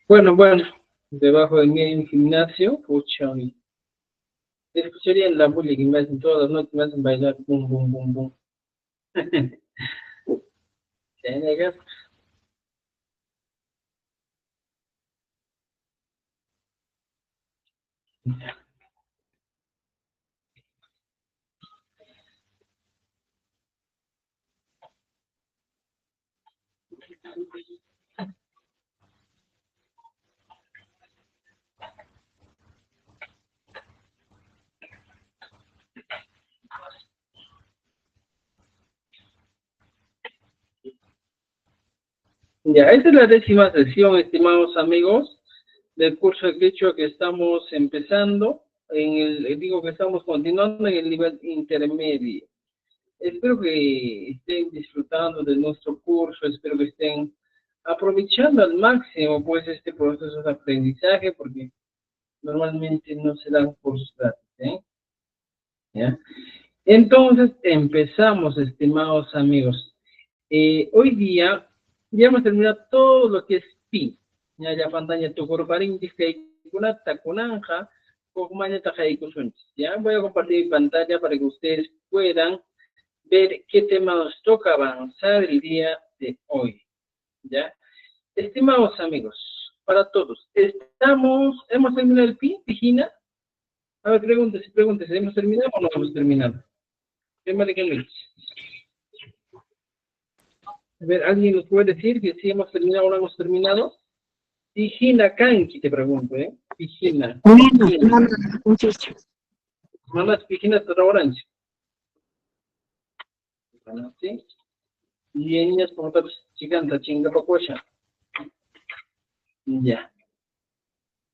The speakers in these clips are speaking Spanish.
Bueno, debajo de mí hay un gimnasio, pucha, y escucharía en la bullying que me hacen todas las noches, me hacen bailar, bum, bum, bum, bum. ¿Te negas? Ya, esta es la 10ª sesión, estimados amigos, del curso de quechua que estamos empezando, digo que estamos continuando en el nivel intermedio. Espero que estén disfrutando de nuestro curso, espero que estén aprovechando al máximo pues este proceso de aprendizaje, porque normalmente no se dan cursos gratis, ¿eh? ¿Ya? Entonces, empezamos, estimados amigos. Hoy día ya hemos terminado todo lo que es pi. Ya pantalla tu corparín, takunanja, ya voy a compartir mi pantalla para que ustedes puedan ver qué tema nos toca avanzar el día de hoy. ¿Ya? Estimados amigos, para todos, hemos terminado el pi, Vigina. A ver, pregúntese, ¿hemos terminado o no hemos terminado? Tema de Luis. A ver, ¿alguien nos puede decir que si hemos terminado o no hemos terminado? Vigina Kanki, te pregunto, ¿eh? Vigina. Manas, Vigina Orange. ¿Sí? Y niñas, por tanto, chicanta, chinga, pacocha. Ya.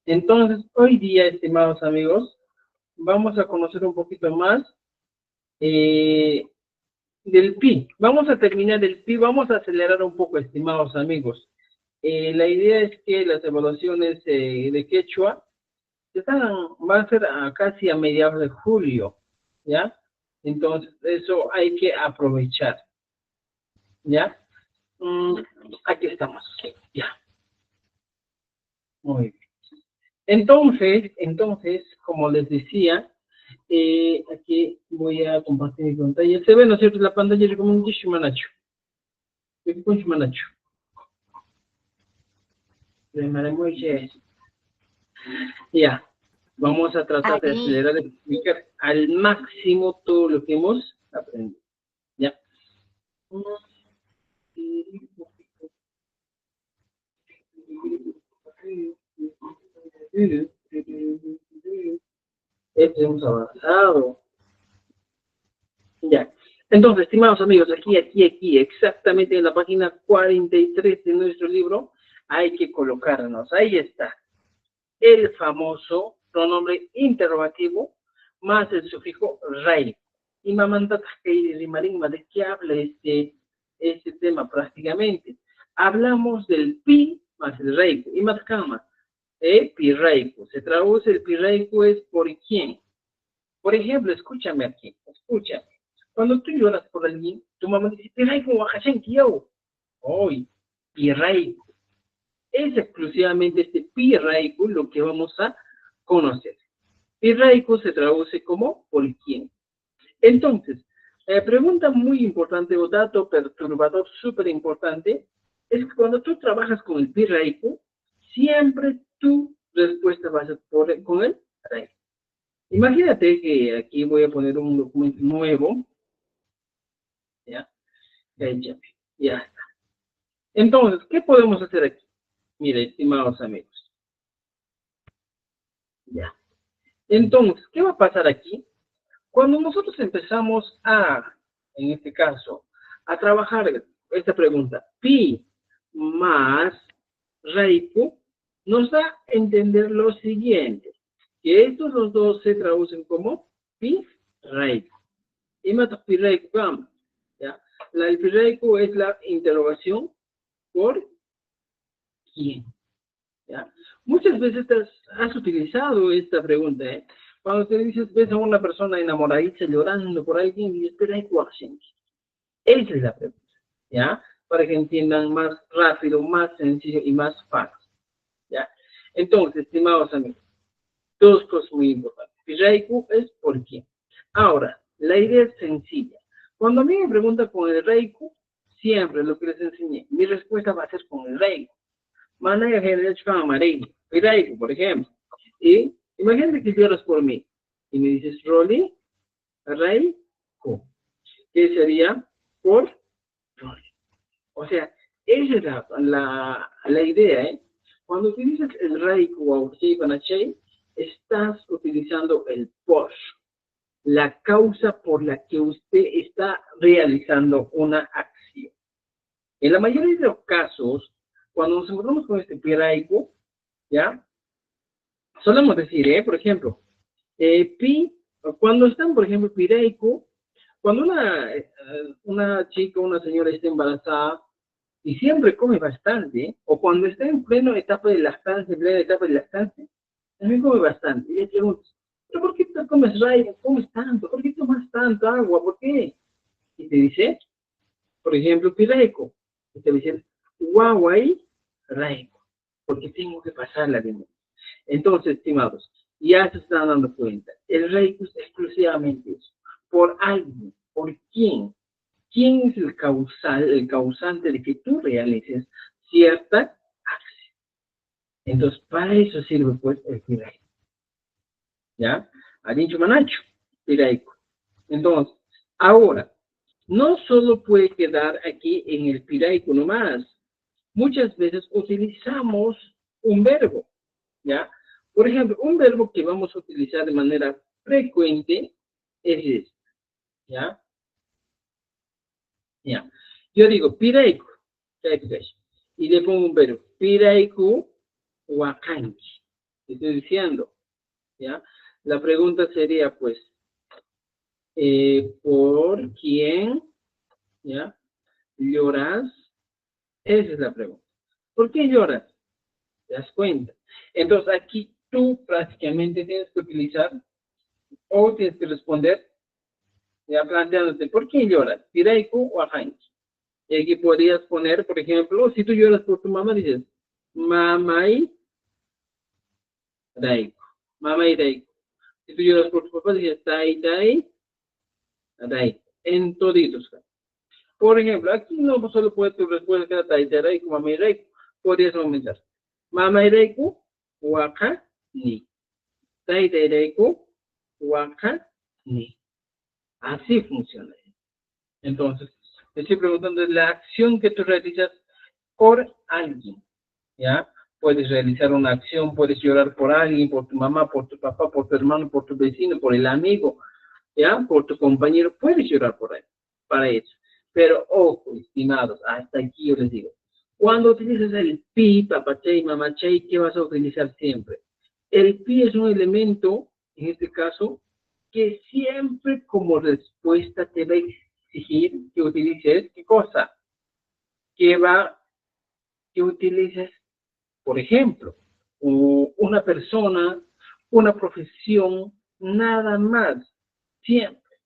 Entonces, hoy día, estimados amigos, vamos a conocer un poquito más del pi. Vamos a terminar el pi, vamos a acelerar un poco, estimados amigos. La idea es que las evaluaciones de quechua van a ser casi a mediados de julio, ¿ya? Entonces, eso hay que aprovechar, ¿ya? Mm, Aquí estamos, ya. Muy bien. Entonces, como les decía, aquí voy a compartir mi pantalla. Se ve, ¿no es cierto? La pantalla de como un Manacho. Manacho. Ya. Vamos a tratar de acelerar, de explicar al máximo todo lo que hemos aprendido. ¿Ya? Hemos avanzado. Ya. Entonces, estimados amigos, aquí, exactamente en la página 43 de nuestro libro, hay que colocarnos. Ahí está. El famoso pronombre interrogativo más el sufijo rai. Y mamanta ¿de qué habla este tema prácticamente? Hablamos del pi más el reiku. Y más calma. Pirraiku. Se traduce el pirraiku es por quién. Por ejemplo, escúchame aquí, escúchame. Cuando tú lloras por alguien, tu mamá dice, pirraiku, wajashenki yo. Hoy, pirraiku. Es exclusivamente este pirraiku lo que vamos a conocer. Pirraiku se traduce como por quién. Entonces, pregunta muy importante o dato perturbador súper importante es que cuando tú trabajas con el pirraiku, siempre tu respuesta va a ser con el raiku. Imagínate que aquí voy a poner un documento nuevo. ¿Ya? Ya está. Entonces, ¿qué podemos hacer aquí? Mire, estimados amigos. Ya. Entonces, ¿qué va a pasar aquí? Cuando nosotros empezamos en este caso, a trabajar esta pregunta, pi más reiku, nos da a entender lo siguiente, que estos los dos se traducen como pi reiku. Y mata pi reiku, ¿ya? El pi reiku es la interrogación por quién. ¿Ya? Muchas veces has utilizado esta pregunta, ¿eh? Cuando te dices, ves a una persona enamoradiza llorando por alguien y dices, pero hay coacción. Esa es la pregunta, ¿ya? Para que entiendan más rápido, más sencillo y más fácil, ¿ya? Entonces, estimados amigos, dos cosas muy importantes. Piraiku es por quién. Ahora, la idea es sencilla. Cuando a mí me preguntan con el reiku, siempre lo que les enseñé, mi respuesta va a ser con el reiku. Manera general amarillo, piraiku, por ejemplo. Y imagínate que lloras por mí y me dices, Rolly, reiku. ¿Qué sería? Por Rolly. O sea, esa es la idea, ¿eh? Cuando utilizas el reiku o Banachei, estás utilizando el por, la causa por la que usted está realizando una acción. En la mayoría de los casos, cuando nos encontramos con este piraiku, ¿ya? Solemos decir, por ejemplo, cuando están, por ejemplo, piraiku, cuando una chica, una señora está embarazada, y siempre come bastante, o cuando está en plena etapa de lactancia, también come bastante. Y le preguntas, ¿pero por qué tú comes raíz? ¿Comes tanto? ¿Por qué tomas tanto agua? ¿Por qué? Y te dice, por ejemplo, pireco. Y te dice, guaguay, raico. Porque tengo que pasarla de mí. Entonces, estimados, ya se están dando cuenta. El raico es exclusivamente eso. Por alguien. ¿Por quién? ¿Quién es el causante de que tú realices cierta acción? Entonces, para eso sirve pues el piraico. ¿Ya? Ha dicho Manacho, piraico. Entonces, ahora, no solo puede quedar aquí en el piraico nomás. Muchas veces utilizamos un verbo, ¿ya? Por ejemplo, un verbo que vamos a utilizar de manera frecuente es este, ¿ya? Ya. Yo digo, piraiku, y le pongo un verbo, piraiku wakanki. Estoy diciendo, ¿ya? La pregunta sería, pues, ¿por quién, ya, lloras? Esa es la pregunta. ¿Por qué lloras? ¿Te das cuenta? Entonces, aquí tú prácticamente tienes que utilizar o tienes que responder, ya planteándote, ¿por qué lloras? Piraiku wakanki. Y aquí podrías poner, por ejemplo, si tú lloras por tu mamá, dices, mamai daiko. Mamai daiko. Si tú lloras por tu papá, dices, tai tai daiko. En toditos. Por ejemplo, aquí no solo puede tu respuesta quedar tai tai daiko, mamai daiko. Podrías aumentar. Mamai daiko, waka ni. Tai tai daiko, waka ni. Así funciona. Entonces, te estoy preguntando la acción que tú realizas por alguien, ¿ya? Puedes realizar una acción, puedes llorar por alguien, por tu mamá, por tu papá, por tu hermano, por tu vecino, por el amigo, ¿ya? Por tu compañero, puedes llorar por él, para eso. Pero, ojo, estimados, hasta aquí yo les digo, cuando utilizas el pi, papachay, mamachay, ¿qué vas a utilizar siempre? El pi es un elemento, en este caso, que siempre como respuesta te va a exigir que utilices, ¿qué cosa? Que utilices, por ejemplo, una persona, una profesión, nada más, siempre.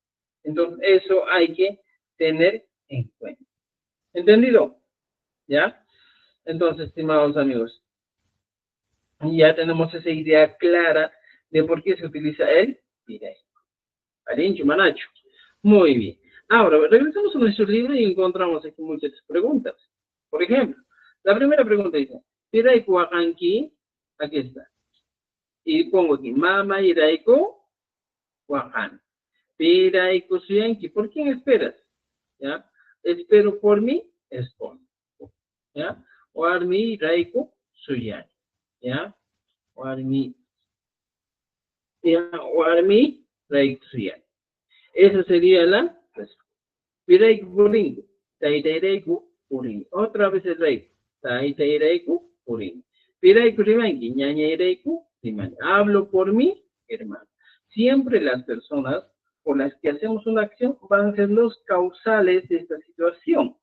Entonces, eso hay que tener en cuenta. ¿Entendido? ¿Ya? Entonces, estimados amigos, ya tenemos esa idea clara de por qué se utiliza el piraico. Arincho, Manacho. Muy bien. Ahora, regresamos a nuestro libro y encontramos aquí muchas preguntas. Por ejemplo, la primera pregunta dice, piraico wakanki, aquí está. Y pongo aquí, mama iraiko wakan. Piraico suyanki, ¿por quién esperas? ¿Ya? Espero por mí, esposo. ¿Ya? Warmi iraiko suyani. ¿Ya? Warmi, ¿ya? Warmi iraiko suyani. Esa sería la respuesta. Piraiku puringu. Taitaireiku puringu. Otra vez el reiku. Taitaireiku puringu. Piraiku rimanki. Ñañaireiku rimanki. Hablo por mí, hermano. Siempre las personas por las que hacemos una acción van a ser los causales de esta situación.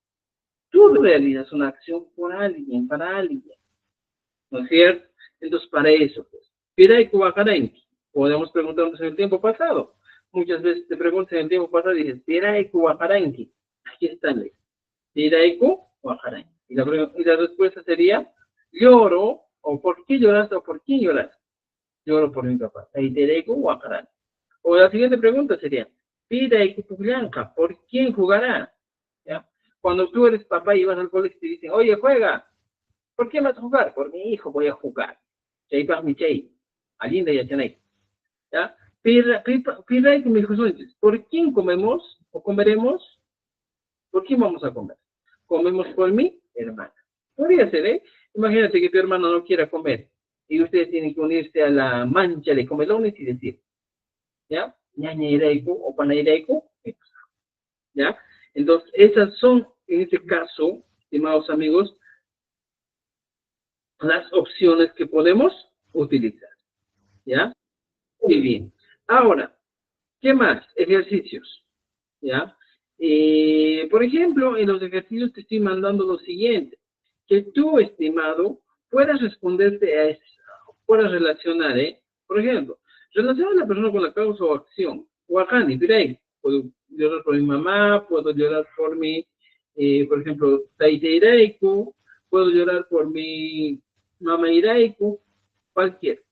Tú realizas una acción por alguien, para alguien. ¿No es cierto? Entonces, para eso, pues. Piraiku wakarenki. Podemos preguntarnos en el tiempo pasado. Muchas veces te preguntas en el tiempo pasado y dices, Piraiku wakarenki. Aquí está el Piraiku wakarenki. Y la respuesta sería, lloro O ¿por qué lloraste o por quién lloraste? Lloro por mi papá. Taitereko Wakarani. O la siguiente pregunta sería, Piraiku Blanca, ¿por quién jugará? ¿Ya? Cuando tú eres papá y vas al colegio y te dicen, oye, juega, ¿por qué vas a jugar? Por mi hijo voy a jugar. Chaypaj mi chay, alinda y achanay. ¿Ya? Piraiku mi hijo, ¿por quién comemos o comeremos? ¿Por quién vamos a comer? Comemos por mi hermana. Podría ser, ¿eh? Imagínate que tu hermano no quiera comer y ustedes tienen que unirse a la mancha de comelones y decir, ¿ya? Ñaña iraiku o pana iraiku, ¿ya? Entonces, esas son, en este caso, estimados amigos, las opciones que podemos utilizar, ¿ya? Muy bien. Ahora, ¿qué más? Ejercicios, ¿ya? Por ejemplo, en los ejercicios te estoy mandando lo siguiente, que tú, estimado, puedas responderte a eso, puedas relacionar, ¿eh? Por ejemplo, relacionar a la persona con la causa o acción. Wajani, direi, puedo llorar por mi mamá, puedo llorar por mi, por ejemplo, taiteireiku, puedo llorar por mi mamá iraiku, cualquier.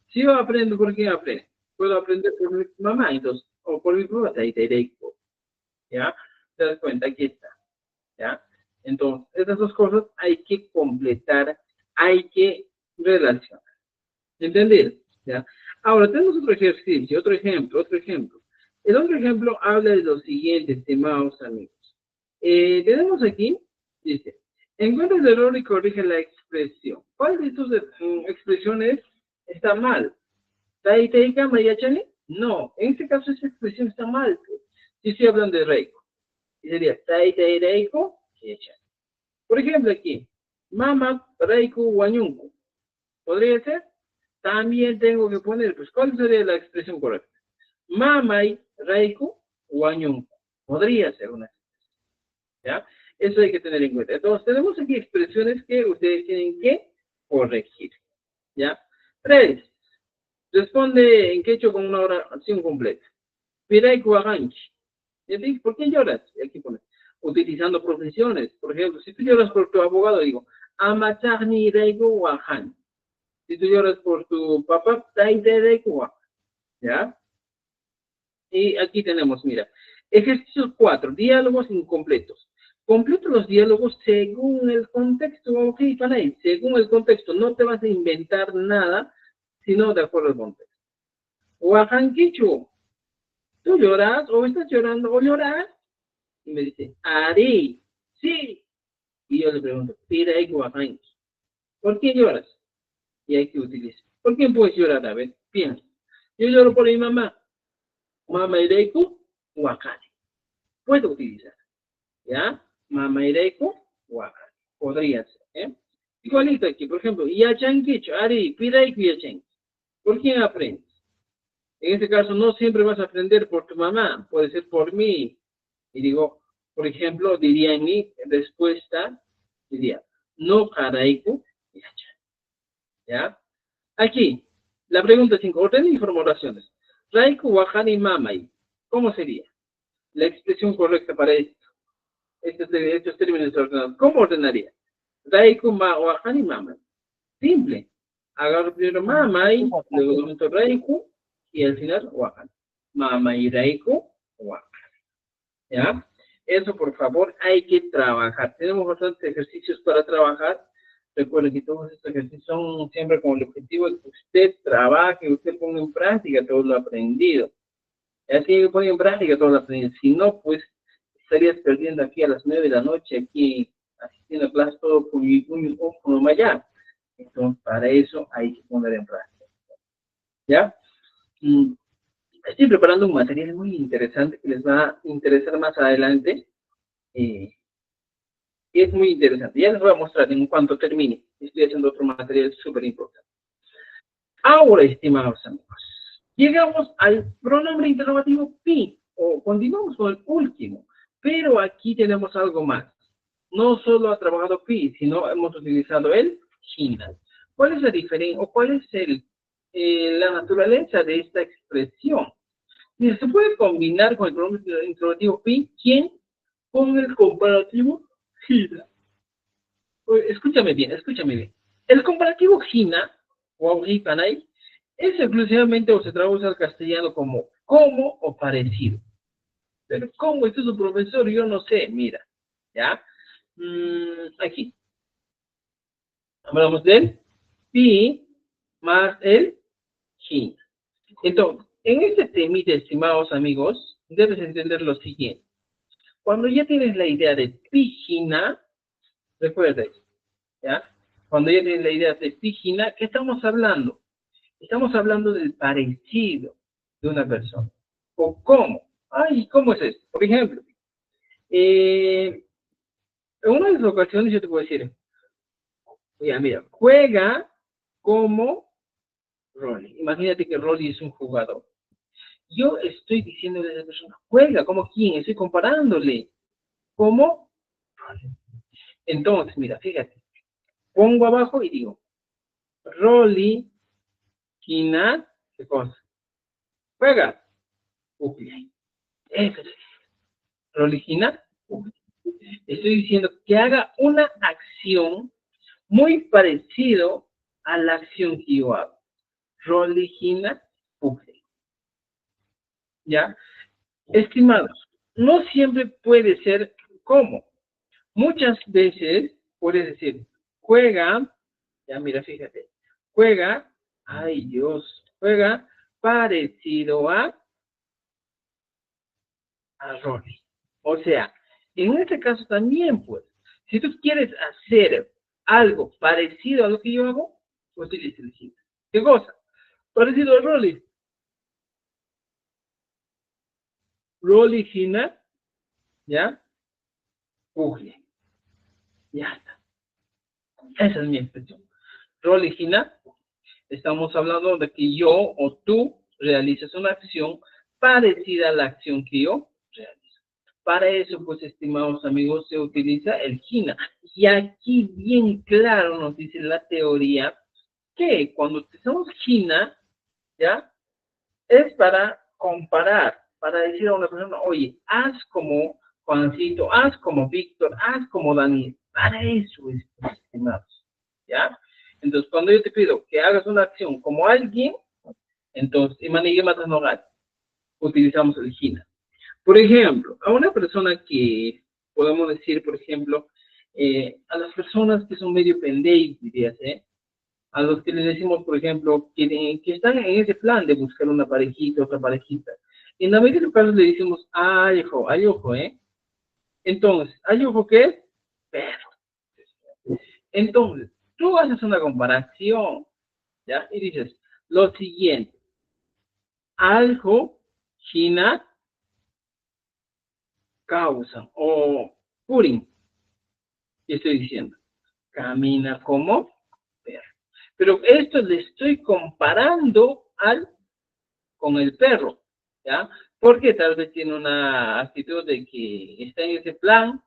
Si yo aprendo, ¿por qué aprendo? Puedo aprender por mi mamá, entonces, o por mi papá, taiteireiku. ¿Ya? Te das cuenta, aquí está, ¿ya? Entonces, estas dos cosas hay que completar, hay que relacionar. ¿Entender? ¿Ya? Ahora, tenemos otro ejercicio, otro ejemplo, otro ejemplo. El otro ejemplo habla de lo siguiente, estimados amigos. Tenemos aquí, dice, encuentra el error y corrige la expresión. ¿Cuál de tus expresiones está mal? ¿Taiteika mayachane? No, en este caso esa expresión está mal. Si estoy hablando de Reiko. Y sería Taiteireiko mayachane. Por ejemplo, aquí, Mama Reiko Wanyunku. ¿Podría ser? También tengo que poner, pues, ¿cuál sería la expresión correcta? Mamai Reiko Wanyunku. Podría ser una expresión, ¿ya? Eso hay que tener en cuenta. Entonces, tenemos aquí expresiones que ustedes tienen que corregir, ¿ya? 3. Responde en quechua con una oración completa. Pirai Kuaganchi. ¿Por qué lloras? Y aquí pone, utilizando profesiones. Por ejemplo, si tú lloras por tu abogado, digo, Amachagni Reigo Wahan. Si tú lloras por tu papá, Taite Reigo, ¿ya? Y aquí tenemos, mira, ejercicio 4, diálogos incompletos. Completa los diálogos según el contexto, ok, para ahí, según el contexto. No te vas a inventar nada, sino de acuerdo al contexto. Wahan Kichu, ¿tú lloras o estás llorando o lloras? Y me dice, Ari, sí. Y yo le pregunto, pira ahí Wahan, ¿por qué lloras? Y hay que utilizar. ¿Por qué puedes llorar? A ver, piensa. Yo lloro por mi mamá. Mama Ireiku, Wakane. Puedo utilizar. ¿Ya? Mama Ireiku, Wakane. Podría ser. ¿eh? Igualito aquí, por ejemplo, Yachankicho, Ari, Piraiku Yachan. ¿Por quién aprendes? En este caso, no siempre vas a aprender por tu mamá, puede ser por mí. Y digo, por ejemplo, diría en mi respuesta, diría, no Karaiku Yachan. ¿Ya? Aquí, la pregunta 5. Ordena y forma oraciones. Raiku, Wahani, Mamai. ¿Cómo sería? La expresión correcta para esto. Estos términos ordenados. ¿Cómo ordenaría? Raiku, Wahani, Mamai. Simple. Agarro primero Mamai, luego meto Raiku y al final Wahani. Mamai, Raiku, Wahani. ¿Ya? Eso, por favor, hay que trabajar. Tenemos bastantes ejercicios para trabajar. Recuerden que todos estos ejercicios son siempre con el objetivo de que usted trabaje, usted ponga en práctica todo lo aprendido. Así que ponga en práctica todo lo aprendido. Si no, pues estarías perdiendo aquí a las 9 de la noche, aquí asistiendo a clases todo con mi puño con allá. Entonces, para eso hay que poner en práctica. ¿Ya? Estoy preparando un material muy interesante que les va a interesar más adelante. Y es muy interesante. Ya les voy a mostrar en cuanto termine. Estoy haciendo otro material súper importante. Ahora, estimados amigos, llegamos al pronombre interrogativo pi, o continuamos con el último, pero aquí tenemos algo más. No solo ha trabajado pi, sino hemos utilizado el final. ¿Cuál es la diferencia, o cuál es la naturaleza de esta expresión? Se puede combinar con el pronombre interrogativo pi, ¿quién? Con el comparativo final. Escúchame bien, escúchame bien. El comparativo Gina o Augicanay es exclusivamente o se traduce al castellano como o parecido. Pero ¿cómo es su profesor? Yo no sé, mira, ¿ya? Aquí, hablamos del pi más el Gina. Entonces, en este temita, estimados amigos, debes entender lo siguiente. Cuando ya tienes la idea de pi Gina, recuerda, ¿ya? Cuando ya tienes la idea de pi Gina, ¿qué estamos hablando? Estamos hablando del parecido de una persona. ¿O cómo? Ay, ¿cómo es esto? Por ejemplo, en una de las ocasiones yo te puedo decir, ya, mira, juega como Rolly. Imagínate que Rolly es un jugador. Yo estoy diciéndole a esa persona, juega como quién, estoy comparándole. ¿Cómo? Entonces, mira, fíjate, pongo abajo y digo, Rolly, Kina, ¿qué cosa? Juega. Uy, eso es. Rolly, Kina, estoy diciendo que haga una acción muy parecido a la acción que yo hago. Roligina Pugre. ¿Ya? Estimados, no siempre puede ser como. Muchas veces puedes decir, juega, ya mira, fíjate, juega, ay Dios, juega parecido a Rolly. O sea, en este caso también, pues, si tú quieres hacer algo parecido a lo que yo hago, utiliza el Gina. ¿Qué cosa? Parecido a Rolly. Rolly Gina, ¿ya? Google. Ya está. Esa es mi expresión. Rolly Gina, estamos hablando de que yo o tú realizas una acción parecida a la acción que yo realizo. Para eso, pues, estimados amigos, se utiliza el Gina. Y aquí bien claro nos dice la teoría que cuando utilizamos Gina, ¿ya? Es para comparar, para decir a una persona, oye, haz como Juancito, haz como Víctor, haz como Daniel. Para eso, estimados, ¿ya? Entonces, cuando yo te pido que hagas una acción como alguien, entonces, y manigue matas no ganas, utilizamos el Gina. Por ejemplo, a una persona que podemos decir, por ejemplo, a las personas que son medio pendejos, dirías, a los que les decimos, por ejemplo, que están en ese plan de buscar una parejita, otra parejita. En la mayoría de los casos le decimos, ay, ojo, ¿eh? Entonces, ay, ojo, ¿qué es? Perro. Entonces, tú haces una comparación, ¿ya? Y dices, lo siguiente, algo, China, causa, o Purim, ¿qué estoy diciendo? Camina como perro. Pero esto le estoy comparando con el perro, ¿ya? Porque tal vez tiene una actitud de que está en ese plan,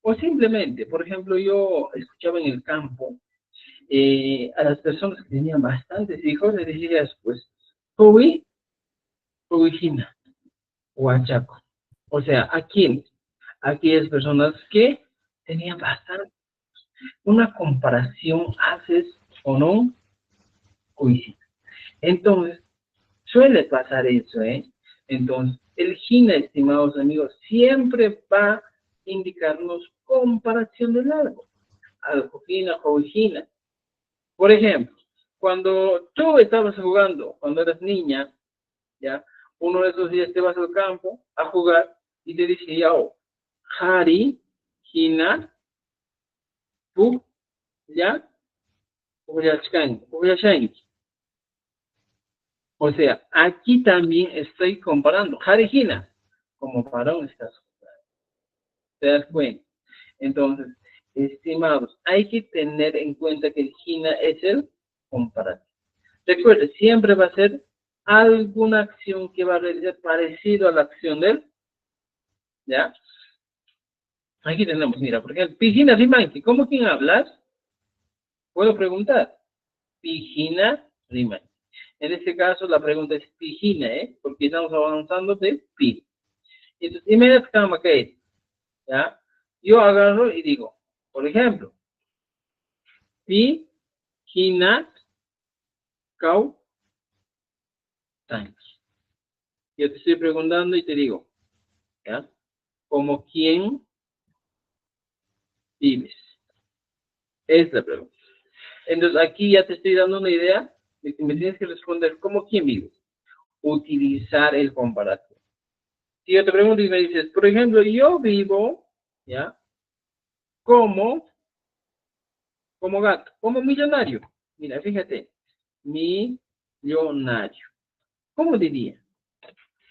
o simplemente, por ejemplo, yo escuchaba en el campo a las personas que tenían bastantes hijos, les decías, pues, Cowi, Cowigina, Huachaco. O sea, ¿a quién? A aquellas personas que tenían bastante, una comparación haces o no, coincide. Entonces, suele pasar eso, ¿eh? Entonces, el GINA, estimados amigos, siempre va a indicarnos comparación del algo. Algo GINA o GINA. Por ejemplo, cuando tú estabas jugando, cuando eras niña, ¿ya? Uno de esos días te vas al campo a jugar y te dice, ya, oh, Hari, Gina, Pu, ¿ya? Uyashkanki. O sea, aquí también estoy comparando. Harijina, como varón estás. ¿Te das cuenta? Entonces, estimados, hay que tener en cuenta que el Gina es el comparativo. Recuerde, siempre va a ser alguna acción que va a realizar parecido a la acción de él. ¿Ya? Aquí tenemos, mira, por ejemplo, Pijina Rimanki. ¿Cómo quién hablas? Puedo preguntar. Pijina Rimanki. En este caso, la pregunta es Pijina, ¿eh? Porque estamos avanzando de Pi. Entonces, inmediatamente, ¿ya? Yo agarro y digo, por ejemplo, Pi Hina, Kau, Tanki. Yo te estoy preguntando y te digo, ¿ya? ¿Como quién vives? Es la pregunta. Entonces, aquí ya te estoy dando una idea de que me tienes que responder ¿como quién vives? Utilizar el comparativo. Si yo te pregunto y me dices, por ejemplo, yo vivo, ¿ya? Como gato, como millonario. Mira, fíjate, millonario. ¿Cómo diría?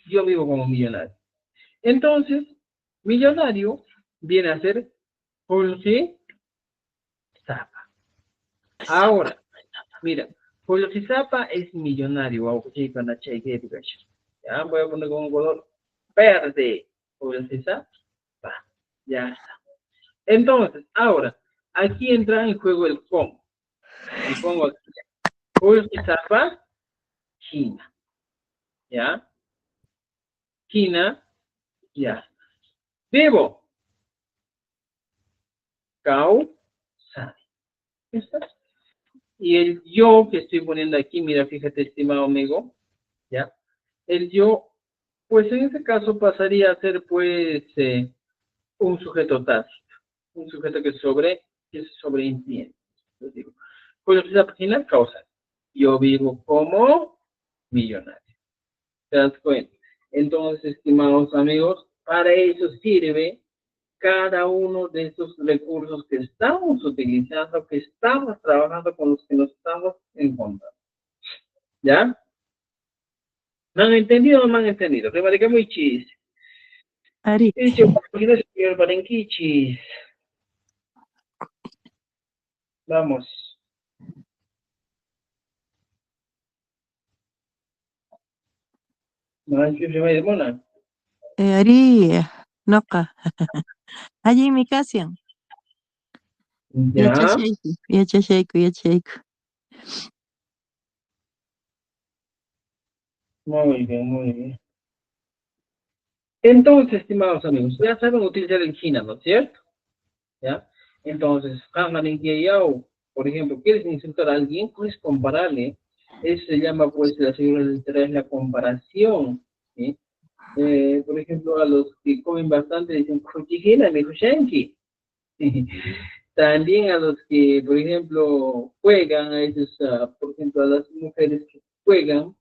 Yo vivo como millonario. Entonces, millonario viene a ser Jorge Zapa. Ahora, mira, Jorge Zapa es millonario. Ya voy a poner con un color verde. Jorge Zapa. Ya está. Entonces, ahora, aquí entra en juego el cómo. Y pongo aquí, Jorge Zapa, China. ¿Ya? China, ya. Vivo, Cao, San. ¿Está? Y el yo que estoy poniendo aquí, mira, fíjate, estimado amigo, ¿ya? El yo, pues en este caso pasaría a ser, pues, un sujeto tácito, un sujeto que se sobreentiende. Entonces digo, pues la página causa. Yo vivo como millonario. ¿Te das cuenta? Entonces, estimados amigos, para eso sirve cada uno de esos recursos que estamos utilizando, que estamos trabajando, con los que nos estamos encontrando. ¿Ya? ¿Me han entendido o no me han entendido? Remarca muy chis. Ari. Y yo, señor Barenquichis. Vamos. No hay que de mona. Ari. Noka. Allí mi casa. Ya. Yachashaiku. Muy bien, muy bien. Entonces, estimados amigos, ya saben utilizar el China, ¿no es cierto? ¿Ya? Entonces, por ejemplo, quieres insultar a alguien, puedes compararle. Eso se llama, pues, la segunda letra es la comparación. ¿Sí? Por ejemplo, a los que comen bastante dicen, "Kuchihina, me kushanki". También a los que, por ejemplo, juegan, a esos, por ejemplo, a las mujeres que juegan,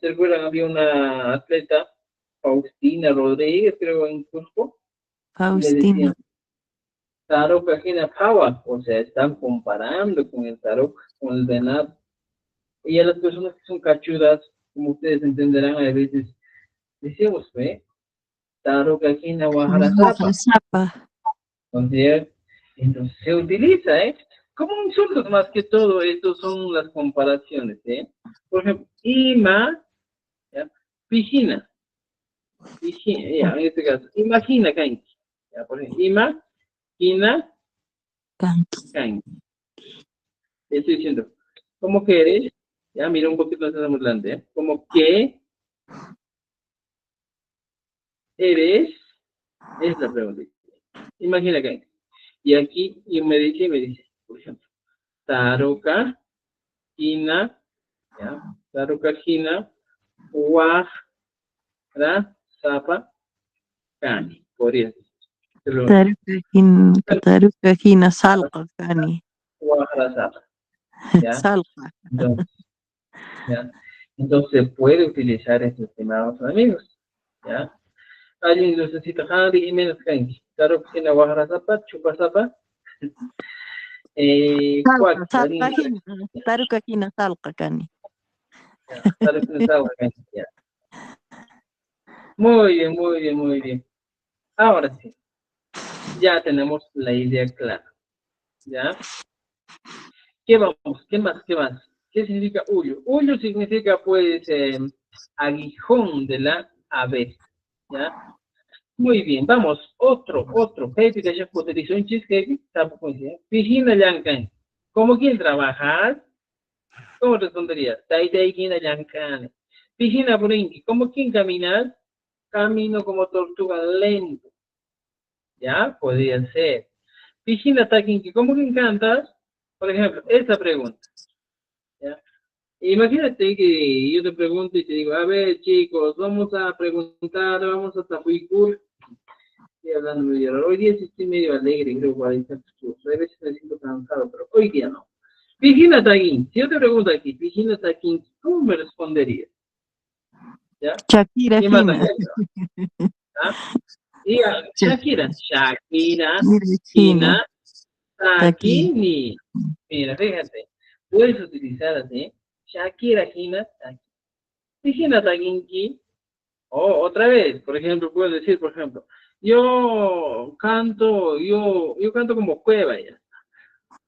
¿se recuerdan? Había una atleta, Faustina Rodríguez, creo, en Cusco, y le Faustina. decían, Tarok Ajena Power, o sea, están comparando con el Tarok, con el venado. Y a las personas que son cachudas, como ustedes entenderán, a veces decimos, ¿ve? Tarok Ajena Guajara Zapa. Zapa. Entonces se utiliza, ¿eh? Como insultos más que todo, estos son las comparaciones, ¿eh? Por ejemplo, Ima, ¿ya? Piscina, ya, en este caso, imagina, Kanki, ya, por ejemplo, Ima, Kanki. Kanki. Estoy diciendo, ¿cómo que eres? Ya, mira un poquito más adelante, ¿eh? ¿Cómo que eres? Es la pregunta. Imagina, Kanki. Y aquí, y me dice, por ejemplo, Taroka, Hina, ¿ya? Taroka, Hina, Wah, Zapa, Kani, podría decirlo. Tarukajina salqa kani. Zapa, ¿ya? Salqa. Entonces, ¿ya? Entonces se puede utilizar estos estimados amigos, ¿ya? Alguien necesita Hanri y menos Kanki. Claro que tiene Zapa, Chupa Zapa. Salqa. Cuac, alguien Tarukajina salqa kani. claro que no sabe Kanki, ya. Muy bien, muy bien, muy bien. Ahora sí, ya tenemos la idea clara, ¿ya? ¿Qué vamos? ¿Qué más? ¿Qué más? ¿Qué significa huyo? Huyo significa, pues, aguijón de la ave, ¿ya? Muy bien, vamos, otro. Heavy de chef utilizó un cheesecake, tampoco dice, Pijina Yankan. ¿Cómo quién trabajas? ¿Cómo responderías? Taitaikina Yankan. Pijina Burinki, ¿cómo quién caminas? Camino como tortuga lento. ¿Ya? Podría ser. Pijina Takinki, ¿cómo quién cantas? Por ejemplo, esta pregunta. ¿Ya? Imagínate que yo te pregunto y te digo, a ver, chicos, vamos a preguntar, vamos a Tapuicur. Estoy hablando medio raro. Hoy día sí estoy medio alegre, creo, 40 minutos. A veces me siento cansado, pero hoy día no. Vigina Taguín, si yo te pregunto aquí, Vigina Taguín, ¿cómo me responderías? ¿Ya? Shakira ¿Quién mata Gina. eso? ¿Ah? Y Shakira, Shakira, Shakira Gina. Gina, Taki. Takini. Mira, fíjate, puedes utilizar así, Shakira, Gina, Takini. Vigina Taguinki, o otra vez, por ejemplo, puedes decir, por ejemplo, yo canto como Cueva, ya.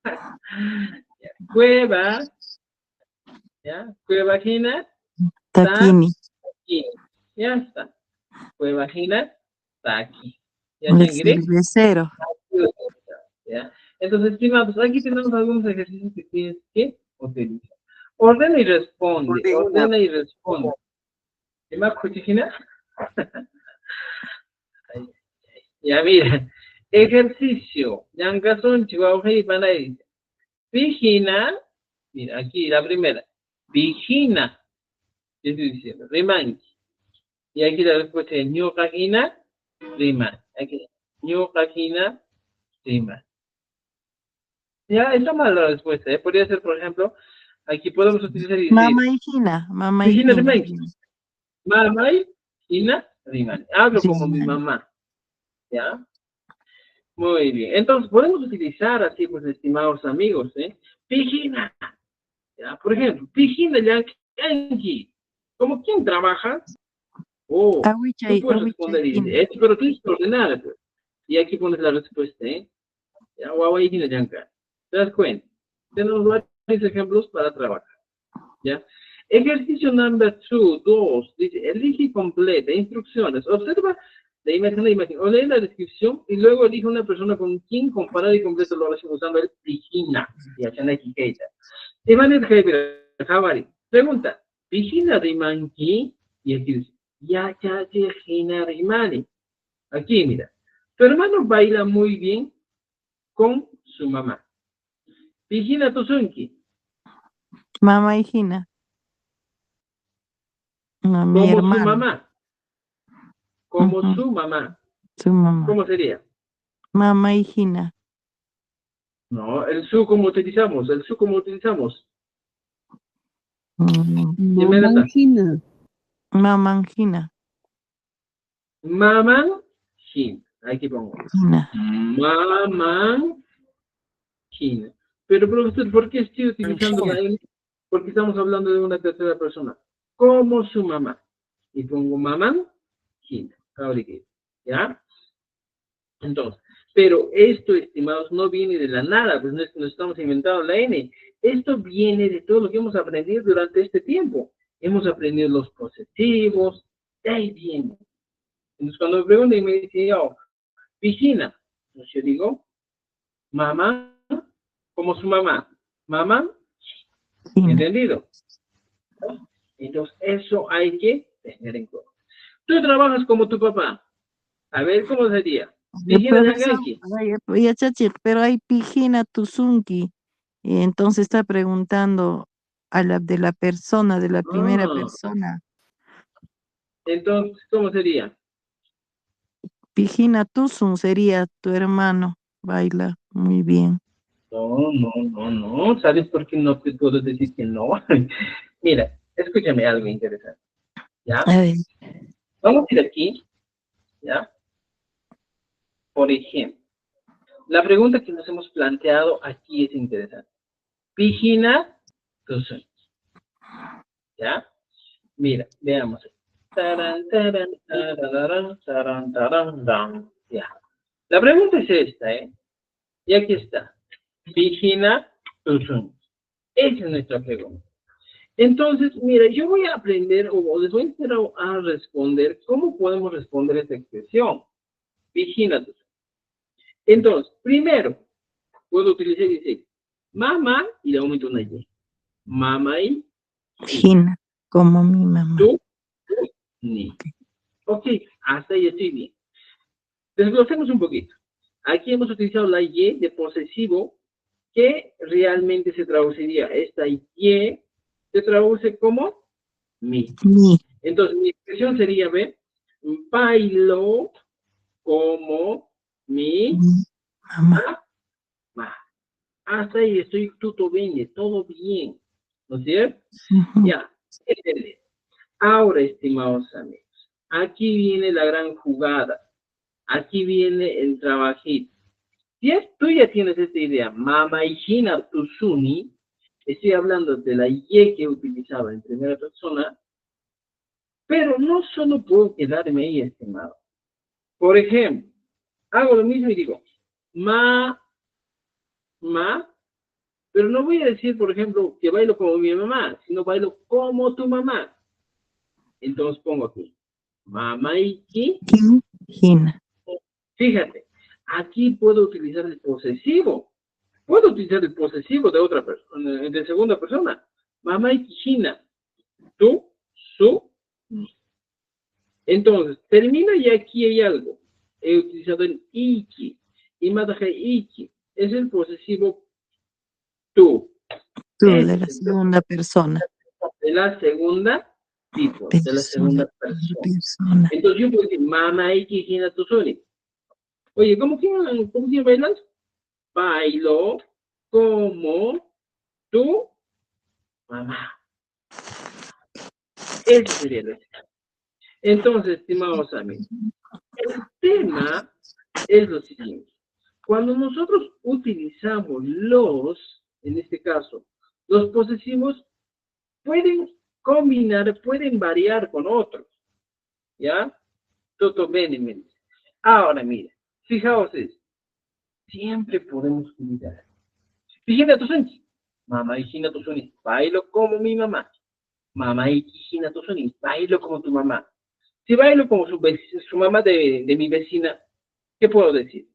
Ya, Cueva, ya, Cueva Gina, Takini. Taki. Ya está. Cueva Gina, Taki. Ya, El Shangri. cervecero. ¿Ya? Entonces, estimados, aquí tenemos algunos ejercicios que tienes que utilizar. Ordena y responde, ordena y responde. ¿Qué más, Cuchijina? Ya, mira. Ejercicio. Yankazón, Chihuahua y Panay. Vigina. Mira, aquí la primera. Vigina. ¿Qué estoy diciendo? Rimanki. Y aquí la respuesta es ñucajina, riman. Aquí, ñucajina, riman. Ya, está mal la respuesta, ¿eh? Podría ser, por ejemplo, aquí podemos utilizar y decir, Mama y Gina. Mama y Vigina Gina. rimanki. Mamá, Gina, riman. Hablo como mi Gina. mamá. ¿Ya? Muy bien. Entonces, podemos utilizar así, pues, estimados amigos, ¿eh? Vigina. ¿Ya? Por ejemplo, Vigina Yanki. ¿Como quién trabaja? Oh, tú Awichay, puedes Awichay responder y Gina. dices, pero tienes que ordenar, pues. Y aquí pones la respuesta, ¿eh? Ya, Huawei Gina Yanka. ¿Te das cuenta? Tenemos varios ejemplos para trabajar. ¿Ya? Ejercicio number 2, dice, elige y completa, instrucciones. Observa la imagen, o lee la descripción y luego elige una persona con quien comparar y completa la oración usando el Vigina. Y Achanaki Keita. Iván Javari. Pregunta, Vigina Rimanki. Y aquí dice, ya, Gina Rimani. Aquí, mira. Tu hermano baila muy bien con su mamá. Vigina Tuzunki. Mama y Gina. No, mi Como su hermano. mamá. Como Ujú, su mamá. su mamá. ¿Cómo sería? Mama y Gina. No, el su como utilizamos, el su como utilizamos. Dime nata. Mamangina. Mama y Gina. Maman, hin. Aquí pongo. Gina. Maman, hin. Pero profesor, ¿por qué estoy utilizando la N? Porque estamos hablando de una tercera persona. Como su mamá. Y pongo maman, hin. ¿Ya? Entonces, pero esto, estimados, no viene de la nada, pues no es que nos estamos inventando la N. Esto viene de todo lo que hemos aprendido durante este tiempo. Hemos aprendido los posesivos, de ahí viene. Entonces, cuando me preguntan y me dicen, yo, piscina, entonces yo digo, mamá, como su mamá. Mamá, Gina. ¿entendido? Entonces, eso hay que tener en cuenta. Tú trabajas como tu papá. A ver, ¿cómo sería? El Piscina de profesor, Anganki. ya chachi, pero hay Pijina Tuzunki. Y entonces está preguntando a la de la persona, de la primera Ah, persona. entonces, ¿cómo sería? Pijina Tuzun sería tu hermano. Baila muy bien. No. ¿Sabes por qué no te puedo decir que no? Mira, escúchame algo interesante. ¿Ya? A ver, Vamos a ir aquí. ¿Ya? Por ejemplo, la pregunta que nos hemos planteado aquí es interesante. Vigina tus sueños. ¿Ya? Mira, veamos. Taran, taran, tarararán, taran, taran, dan. Ya. La pregunta es esta, ¿eh? Y aquí está. Vigina tus sueños. Esa es nuestra pregunta. Entonces, mira, yo voy a aprender o les voy a enseñar a responder cómo podemos responder esta expresión. Vigina tus sueños. Entonces, primero, puedo utilizar y decir mamá y le aumento una Y. Mamá y Gina, como mi mamá. tú, ni. Ok, hasta ahí estoy bien. Desglosemos un poquito. Aquí hemos utilizado la Y de posesivo que realmente se traduciría, esta Y se traduce como mi. Mi. Entonces, mi expresión sería, ¿ve? Bailo como mi Mamá. mamá. Hasta ahí estoy todo bien, ¿no es cierto? Ujú. Ya, excelente. Ahora, estimados amigos, aquí viene la gran jugada. Aquí viene el trabajito. Si tú ya tienes esta idea, mama hijina tusuni, estoy hablando de la Y que he utilizado en primera persona, pero no solo puedo quedarme ahí, estimado. Por ejemplo, hago lo mismo y digo, ma, pero no voy a decir, por ejemplo, que bailo como mi mamá, sino bailo como tu mamá. Entonces pongo aquí, mamá iki. Hina. Fíjate, aquí puedo utilizar el posesivo. Puedo utilizar el posesivo de otra persona, de segunda persona. Mamá iki hina. Tú, su. Entonces, termina y aquí hay algo. He utilizado el iki. Y madaje iki. Es el posesivo tú. Tú, Ese de es la el segunda persona. de la segunda tipo, de la Persona. segunda persona. Persona. Entonces yo puedo decir, mamá iki hina tusuni. Oye, ¿cómo que bailas? Bailo como tu mamá. Ese sería el escenario. Entonces, estimados amigos, el tema es lo siguiente. Cuando nosotros utilizamos en este caso, los posesivos pueden combinar, pueden variar con otros, ¿ya? Todo bien. Ahora, mire, fijaos esto. Siempre podemos cuidar. Fíjate tu senti. Mamá y Gina tu soni. Bailo como mi mamá. Mamá y Gina tu soni. Bailo como tu mamá. Si bailo como su mamá de mi vecina, ¿qué puedo decir?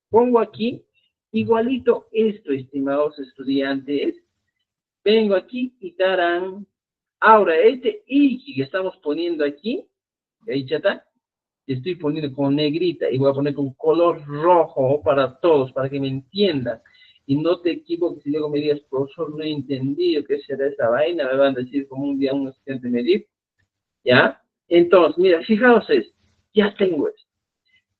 Pongo aquí igualito esto, estimados estudiantes. Vengo aquí y tarán. Ahora, este iki que estamos poniendo aquí, ahí ya está, estoy poniendo con negrita y voy a poner con color rojo para todos, para que me entiendan. Y no te equivoques si luego me digas, profesor, no he entendido qué será esa vaina, me van a decir como un día un estudiante me dijo, ¿ya? Entonces, mira, fijaos esto, ya tengo esto.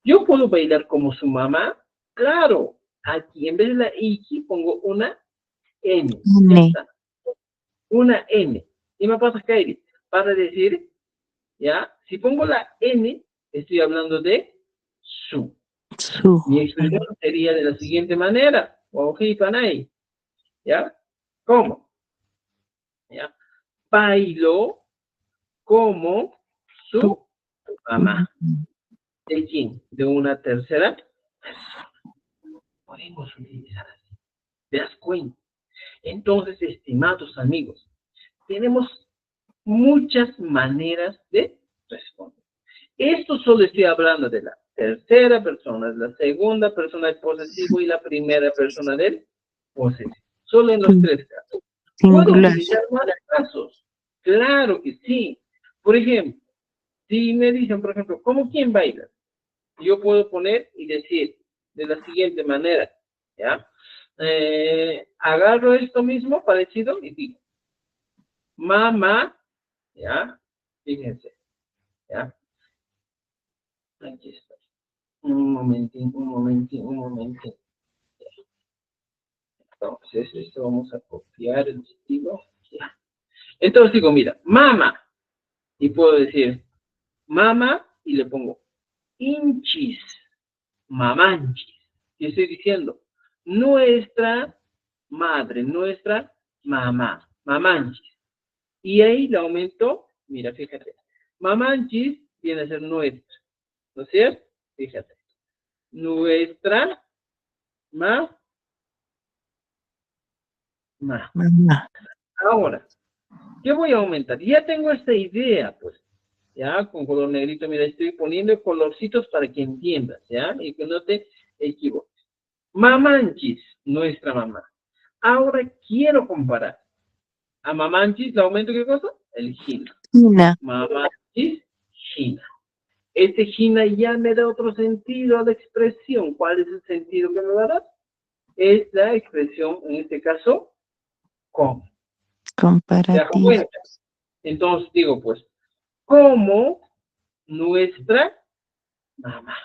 Yo puedo bailar como su mamá, claro, aquí en vez de la Iki pongo una N, ya N. está, una N. Y me pasa, Kairi, para decir, ¿ya? Si pongo la N, estoy hablando de su. Su. Mi expresión sería de la siguiente manera, Panay, ¿ya? ¿Cómo? ¿Ya? Bailo como Tu. su mamá. ¿De quién? De una tercera persona. Podemos utilizar así. ¿Te das cuenta? Entonces, estimados amigos, tenemos muchas maneras de responder. Esto solo estoy hablando de la tercera persona, la segunda persona del posesivo y la primera persona del posesivo. Solo en los tres casos. ¿Puedo Singular. utilizar más casos? Claro que sí. Por ejemplo, si me dicen, por ejemplo, ¿cómo quién baila? Yo puedo poner y decir de la siguiente manera, ¿ya? Agarro esto mismo, parecido, y digo, mamá, ¿ya? Fíjense, ¿ya? Aquí está. Un momentín. Entonces, esto vamos a copiar el estilo. Ya. Entonces digo, mira, mamá, y puedo decir, mamá, y le pongo inchis, mamanchis. Y estoy diciendo, nuestra madre, nuestra mamá, mamanchis. Y ahí le aumento, mira, fíjate, mamanchis viene a ser nuestra, ¿no es cierto? Fíjate, nuestra mamá. Mamá. Ahora, ¿qué voy a aumentar? Ya tengo esta idea, pues, ya, con color negrito, mira, estoy poniendo colorcitos para que entiendas, ya, y que no te equivoques. Mamanchis, nuestra mamá. Ahora quiero comparar. A mamanchis, ¿le aumento qué cosa? El gina. Hina. Mamanchis, gina. Este gina ya me da otro sentido a la expresión. ¿Cuál es el sentido que me va a dar? es la expresión, en este caso, con. ¿Te das Comparativo. cuenta? Entonces digo, pues, como nuestra mamá.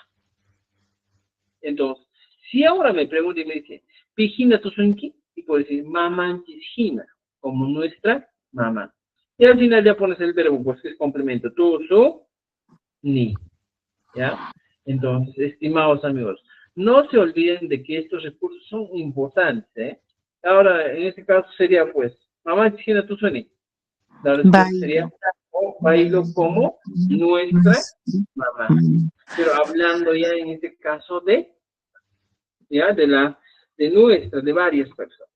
Entonces, si ahora me pregunta y me dice, Pijina Tusunki, y puedo decir, mamanchishina, como nuestra mamá. Y al final ya pones el verbo, pues que es complemento, tu, su, ni. ¿Ya? Entonces, estimados amigos, no se olviden de que estos recursos son importantes, ¿eh? Ahora, en este caso sería, pues, mamanchishina Tusuni. La respuesta sería, Bailo. o bailo como nuestra mamá. Pero hablando ya en este caso de, ya, de varias personas.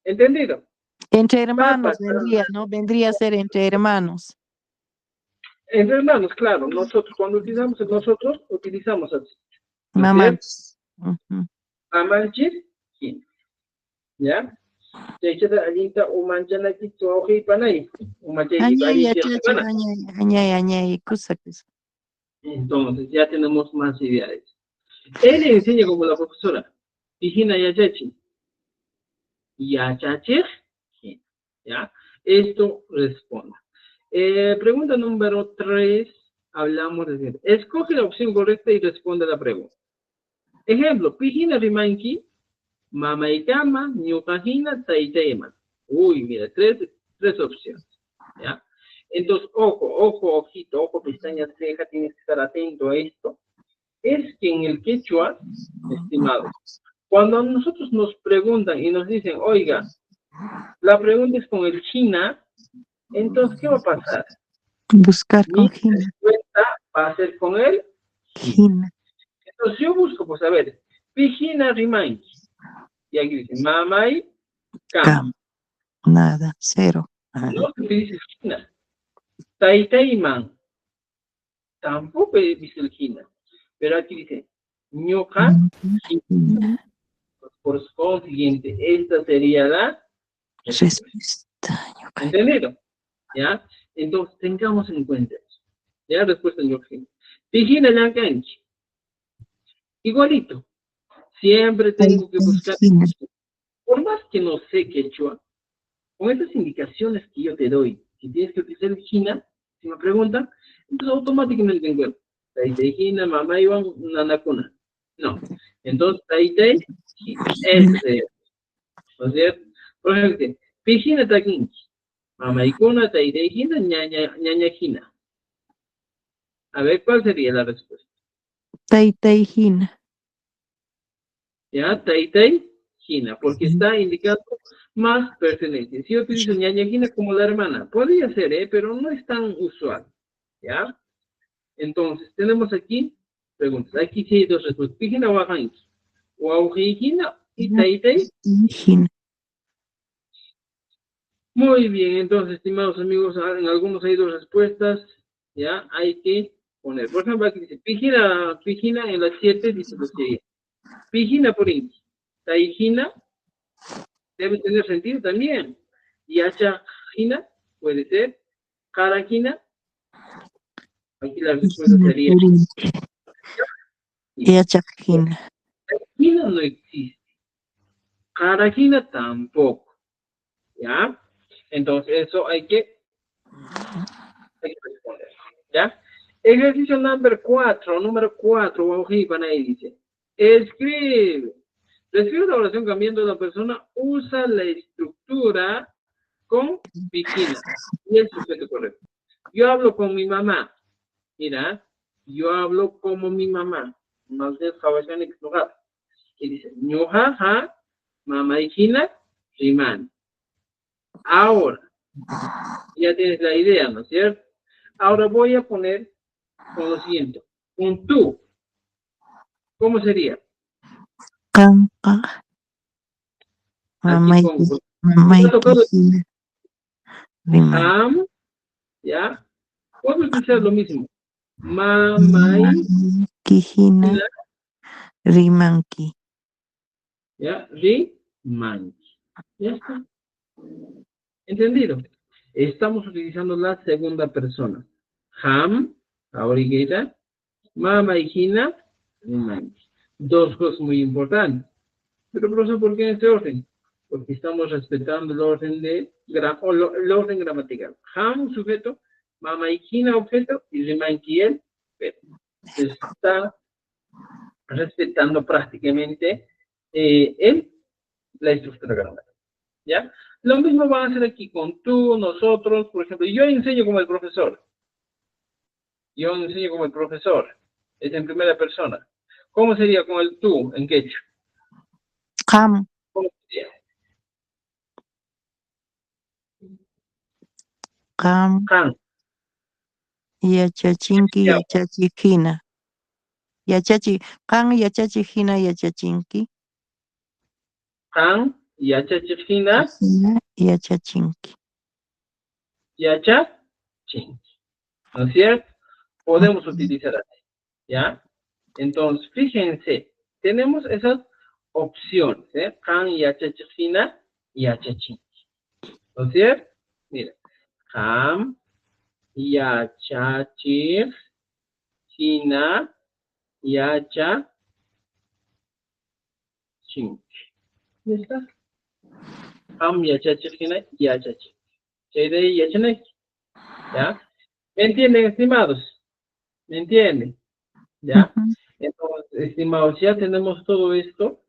¿Entendido? Entre Para hermanos pasar, vendría, ¿no? Vendría a ser entre hermanos. entre hermanos, claro, nosotros, cuando utilizamos el nosotros, utilizamos así. ¿No es cierto? Mamás. Ujú. Amanchir, ¿quién? ¿Ya? Chaychata allinta umanchanaki tsoji panay. Umanchayki Añay, allinta achacha, pana. añay, cosa. Entonces, ya tenemos más ideas. Él enseña como la profesora. Pijina yachachi. Yachachir. ¿Ya? Esto responda. Pregunta número 3. Hablamos de... Escoge la opción correcta y responde a la pregunta. Ejemplo, Pijina rimanki, mamaikama, ñukajina, taitaiman. Uy, mira, tres opciones. ¿Ya? Entonces, ojo, ojito, ojo, pestañas, ceja, tienes que estar atento a esto. Es que en el quechua, estimados, cuando a nosotros nos preguntan y nos dicen, oiga, la pregunta es con el China, entonces, ¿qué va a pasar? Buscar Mi con Gina. respuesta va a ser con el China. Gina. Entonces, yo busco, pues, a ver, Pijina Rimanki. Y aquí dice, Mamay Cam. Cam. Nada. Cero. No se dice China. Taitaiman. Tampoco dice el China. Pero aquí dice, Ñoka. Gina. Por consiguiente, esta sería la Respuesta. ¿entendido? ¿Ya? Entonces, tengamos en cuenta eso. ¿Ya? Respuesta en Yoxin. Pijina Yankanchi. Igualito. Siempre tengo que buscar. Gina. Por más que no sé quechua, con estas indicaciones que yo te doy, si tienes que utilizar el China, si me preguntan, entonces automáticamente encuentro. Taitejina, mamá Iván, nanacuna. No. Entonces, Taitej, este sería. ¿No es cierto? Por ejemplo, Pijina Taquinchi. Mamaikuna, Taitejina, ñañajina. A ver, ¿cuál sería la respuesta? Taitejina. ¿Ya? Taitejina, porque está indicando más pertenencia. Si yo utilizo ñañajina como la hermana, podría ser, pero no es tan usual. ¿Ya? Entonces, tenemos aquí preguntas. Aquí sí hay dos respuestas. Pijina o ajanki. O aujijina y taitei. Gina. Muy bien, entonces, estimados amigos, en algunos hay dos respuestas. Ya, hay que poner. Por ejemplo, aquí dice, pijina en las 7 dice lo siguiente. Pijina por inki. Taijina debe tener sentido también. Y hachajina puede ser. Karajina. Aquí la respuesta Gina. sería. Yachajina. Taijina no existe. Karajina tampoco. ¿Ya? Entonces, eso hay que responder. ¿Ya? Ejercicio número 4, Waujiban ahí dice. Escribe. Describe la oración cambiando la persona, usa la estructura con bikina. Y el sujeto correcto. Yo hablo con mi mamá. Mira, yo hablo como mi mamá. Más de Jawasanik lugar. Y dice, ñoja, mamá hijina, riman. Ahora, ya tienes la idea, ¿no es cierto? Ahora voy a poner con lo siguiente. Un tú. ¿Cómo sería? Campa. Aquí Mamá. pongo. Mamá. Me ha tocado Riman. ham, ¿ya? Puedo utilizar lo mismo. Mamai, Quijina. Rimanki. ¿ya? Ri, man. Ya está. ¿Entendido? Estamos utilizando la segunda persona. Ham, ahorita. Mama y Hina, riman. Dos cosas muy importantes. Pero, profesor, ¿por qué en este orden? Porque estamos respetando el orden de el orden gramatical. Ham, sujeto, mamaikina, objeto, y rimankiel, verbo. Se está respetando prácticamente la estructura gramatical. ¿Ya? Lo mismo van a hacer aquí con tú, nosotros, por ejemplo. Yo enseño como el profesor. Yo enseño como el profesor. Es en primera persona. ¿Cómo sería con el tú en quechua? Ham, ¿Cómo sería? ham, Han. yachachinki, yachachijina. Yachachi, ham, yachachijina, yachachinki. Han, yachachijina, Jina, yachachinki. yachachinki. ¿No es cierto? Podemos utilizar así. ¿Ya? Entonces, fíjense, tenemos esas opciones, ¿eh? Han, yachachijina, yachachinki. ¿No es cierto? Mira. Ham, yachachijina, yachachinki. ¿Ya está? Ham, yachachijina, yachachinki. ¿Ya? ¿Me entienden, estimados? ¿Me entienden? ¿Ya? Entonces, estimados, ya tenemos todo esto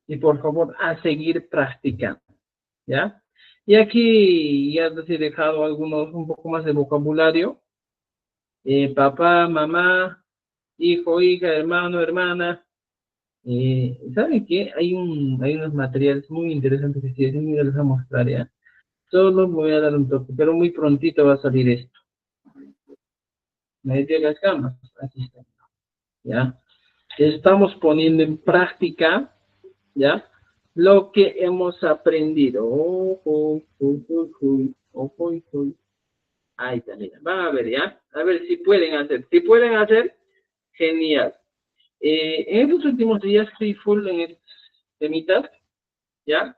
y por favor a seguir practicando. ¿Ya? Y aquí ya les he dejado algunos un poco más de vocabulario. Papá, mamá, hijo, hija, hermano, hermana. ¿Saben qué? Hay unos materiales muy interesantes que sí, les voy a mostrar, ¿ya? Solo voy a dar un toque, pero muy prontito va a salir esto. Me dio las gamas, aquí está, ¿ya? Estamos poniendo en práctica, ¿ya? Lo que hemos aprendido. Ahí está, mira. Van a ver, ¿ya? A ver si pueden hacer. Si pueden hacer, genial. En estos últimos días fui full en estos temitas, ¿ya?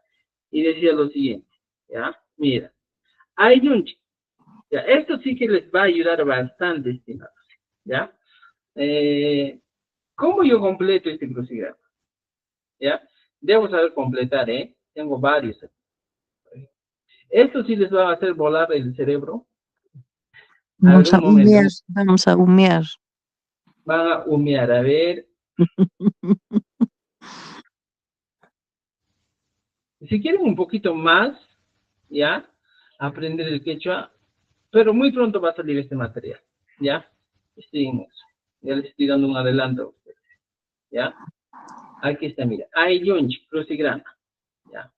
Y decía lo siguiente, ¿ya? Mira, hay un chico, ¿ya? Esto sí que les va a ayudar bastante, estimados, ¿ya? ¿Cómo yo completo este crucigrama? ¿Ya? Debo saber completar, ¿eh? Tengo varios. Esto sí les va a hacer volar el cerebro. A ver, Vamos a un momento. humear, vamos a humear. Van a humear, a ver. Si quieren un poquito más, ¿ya? Aprender el quechua, pero muy pronto va a salir este material, ¿ya? Estoy en eso. Ya les estoy dando un adelanto a ustedes, ¿ya? Aquí está, mira. Ayunchi, crucigrama, ¿ya?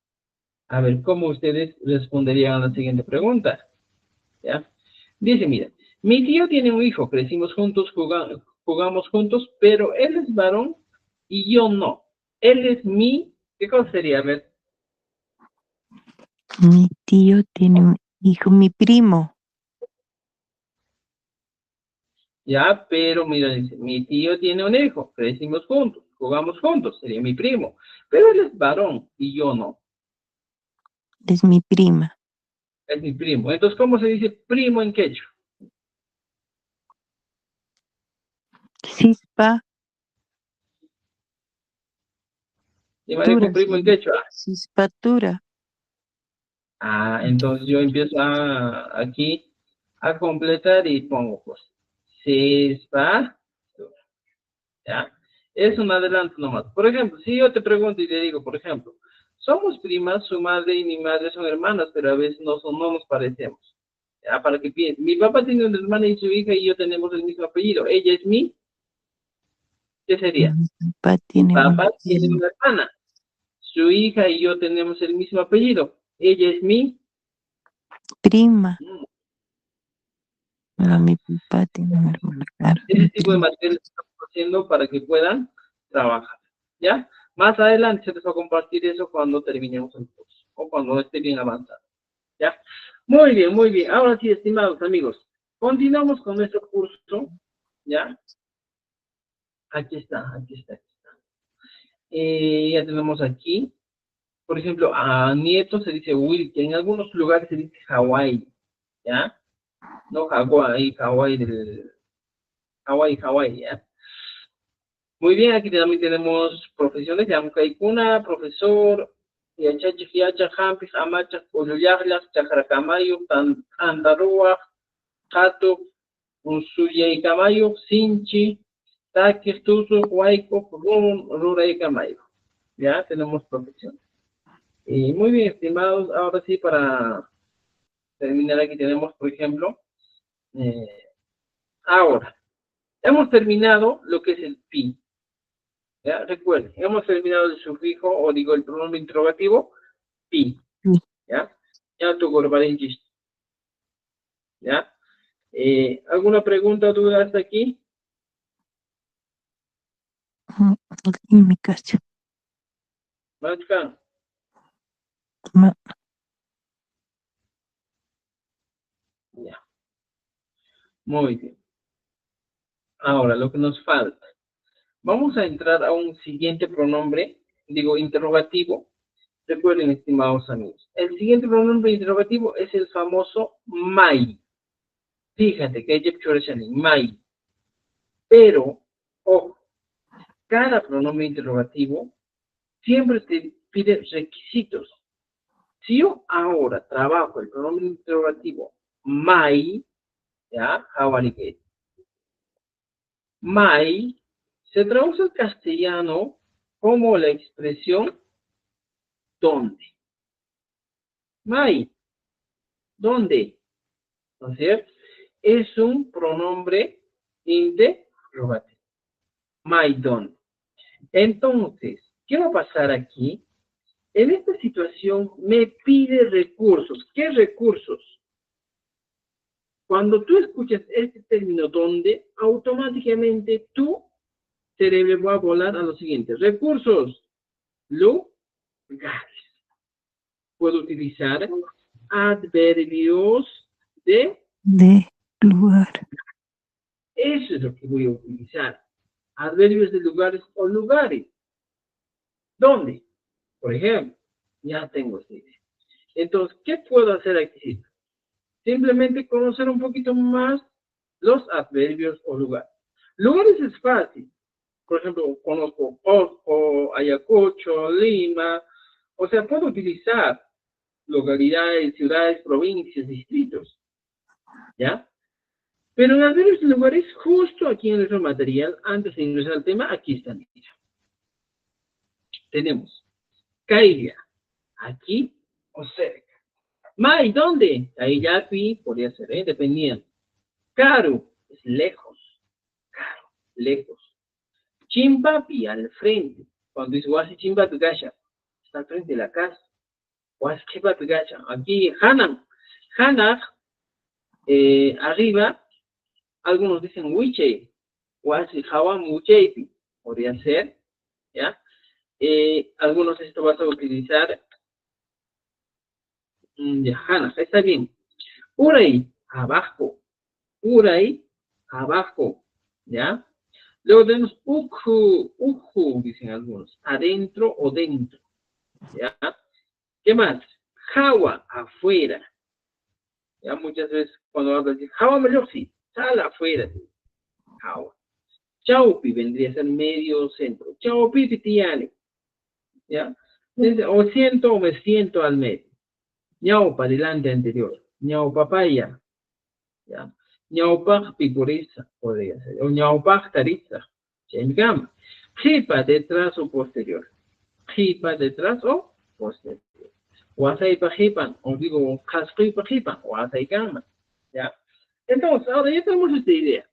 A ver, ¿cómo ustedes responderían a la siguiente pregunta? ¿Ya? Dice, mira, mi tío tiene un hijo, crecimos juntos, jugamos juntos, pero él es varón y yo no. Él es mi, ¿qué cosa sería? A ver, Mi tío tiene un hijo, mi primo. ya, pero mira, dice, mi tío tiene un hijo, crecimos juntos, jugamos juntos, sería mi primo, pero él es varón y yo no, Es mi prima. es mi primo. Entonces, ¿cómo se dice primo en quechua? Cispa, Y me tura, dijo primo en sí. quechua. Cispatura. Entonces yo empiezo aquí a completar y pongo pues, cispa, ¿ya? Es un adelanto nomás. Por ejemplo, si yo te pregunto y te digo, por ejemplo, somos primas, su madre y mi madre son hermanas, pero a veces no nos parecemos. ¿Ya? Para que piensen, mi papá tiene una hermana y su hija y yo tenemos el mismo apellido. Ella es mi, ¿qué sería? Mi papá Mi tiene papá una tiene una hermana. Su hija y yo tenemos el mismo apellido. Ella es mi, prima. No, ¿ya? mi papá tiene una hermana, claro, Ese mi tipo de prima. material estamos haciendo para que puedan trabajar, ¿ya? Más adelante se les va a compartir eso cuando terminemos el curso o cuando esté bien avanzado, ¿ya? Muy bien, muy bien. Ahora sí, estimados amigos, continuamos con nuestro curso, ¿ya? Aquí está, aquí está, aquí está. Ya tenemos aquí, por ejemplo, a Nieto se dice Will, que en algunos lugares se dice Hawái, ¿ya? No Hawái, Hawái, ¿ya? Muy bien, aquí también tenemos profesiones, ya Mukaykuna, profesor, Yachachi, Yacha, Hampis, Amacha, Uyuyajlas, Chacracamayo, Andarua, Jato, Unsuyay Camayo, Sinchi, Taquis, Tuzo, Huayco, Ruray Camayo. Ya tenemos profesiones. Y muy bien, estimados, ahora sí, para terminar aquí tenemos, por ejemplo, ahora, hemos terminado lo que es el pi. ¿Ya? Recuerden, hemos terminado el sufijo, o digo el pronombre interrogativo, pi. ¿Ya? Ya tu gorbarinchis. ¿Ya? ¿Alguna pregunta o duda hasta aquí? Y mi casa. Machka, ya. Muy bien. Ahora, lo que nos falta. Vamos a entrar a un siguiente pronombre, digo interrogativo. Recuerden, estimados amigos, el siguiente pronombre interrogativo es el famoso mai. Fíjate que hay mai. Pero, ojo, cada pronombre interrogativo siempre te pide requisitos. Si yo ahora trabajo el pronombre interrogativo mai, ¿ya? Jabaliguet. Mai se traduce al castellano como la expresión ¿dónde? Mai, ¿dónde? ¿No es cierto? Es un pronombre interrogativo. Mai, ¿dónde? Entonces, ¿qué va a pasar aquí? En esta situación me pide recursos. ¿Qué recursos? Cuando tú escuchas este término donde, automáticamente tu cerebro va a volar a los siguientes recursos. Lugares. Puedo utilizar adverbios de lugar. Eso es lo que voy a utilizar. Adverbios de lugares o lugares. ¿Dónde? Por ejemplo, ya tengo esta idea. Entonces, ¿qué puedo hacer aquí? Simplemente conocer un poquito más los adverbios o lugares. Lugares es fácil. Por ejemplo, conozco Cusco, Ayacucho, Lima. O sea, puedo utilizar localidades, ciudades, provincias, distritos. ¿Ya? Pero en adverbios de lugares, justo aquí en nuestro material, antes de ingresar al tema, aquí están. Tenemos Cailla, aquí o cerca. Mai, ¿dónde? Aillapi podría ser, dependiendo. Caro, es lejos. Caro, lejos. Chimpapi, al frente. Cuando dice Wasi Chimpapi Gacha, está al frente de la casa. Wasi Chimpapi Gacha. Aquí, Hanan. Hanan, arriba, algunos dicen Wiche. Wasi Hawan Wicheipi, podría ser. ¿Ya? Algunos esto vas a utilizar. Ya, Hanan, está bien. Uray, abajo. Uray, abajo, ¿ya? Luego tenemos uju, dicen algunos, adentro o dentro, ¿ya? ¿Qué más? Jawa, afuera. Ya muchas veces cuando hablas de Jawa mejor sí, sal afuera, Jawa. Chaupi vendría a ser medio centro. Chaupi pitiale, ¿ya? O siento o me siento al medio. Ñaupa, adelante anterior. Ñaupa papaya, ¿ya? Ñaupaj pipuriza, podría ser. O ñaupaj tariza. Chengam. Jipa detrás o posterior. Jipa detrás o posterior. Wasaipa jipan, o digo, casquipa jipan, wasaikama. ¿Ya? Entonces, ahora ya tenemos esta idea.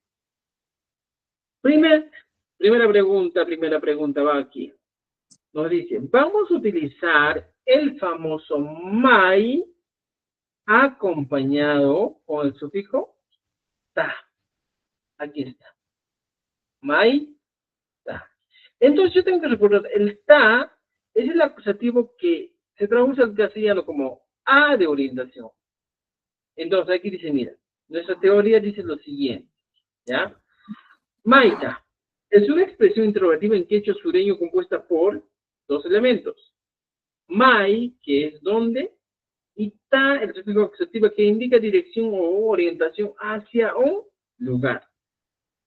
Primera pregunta va aquí. Nos dice, vamos a utilizar el famoso mai acompañado con el sufijo ta. Aquí está. Mai, ta. Entonces yo tengo que recordar, el ta es el acusativo que se traduce al castellano como a de orientación. Entonces aquí dice, mira, nuestra teoría dice lo siguiente, ¿ya? Maita es una expresión interrogativa en quechua sureño compuesta por dos elementos. Mai, que es donde, y ta, el sufijo acusativo que indica dirección o orientación hacia un lugar.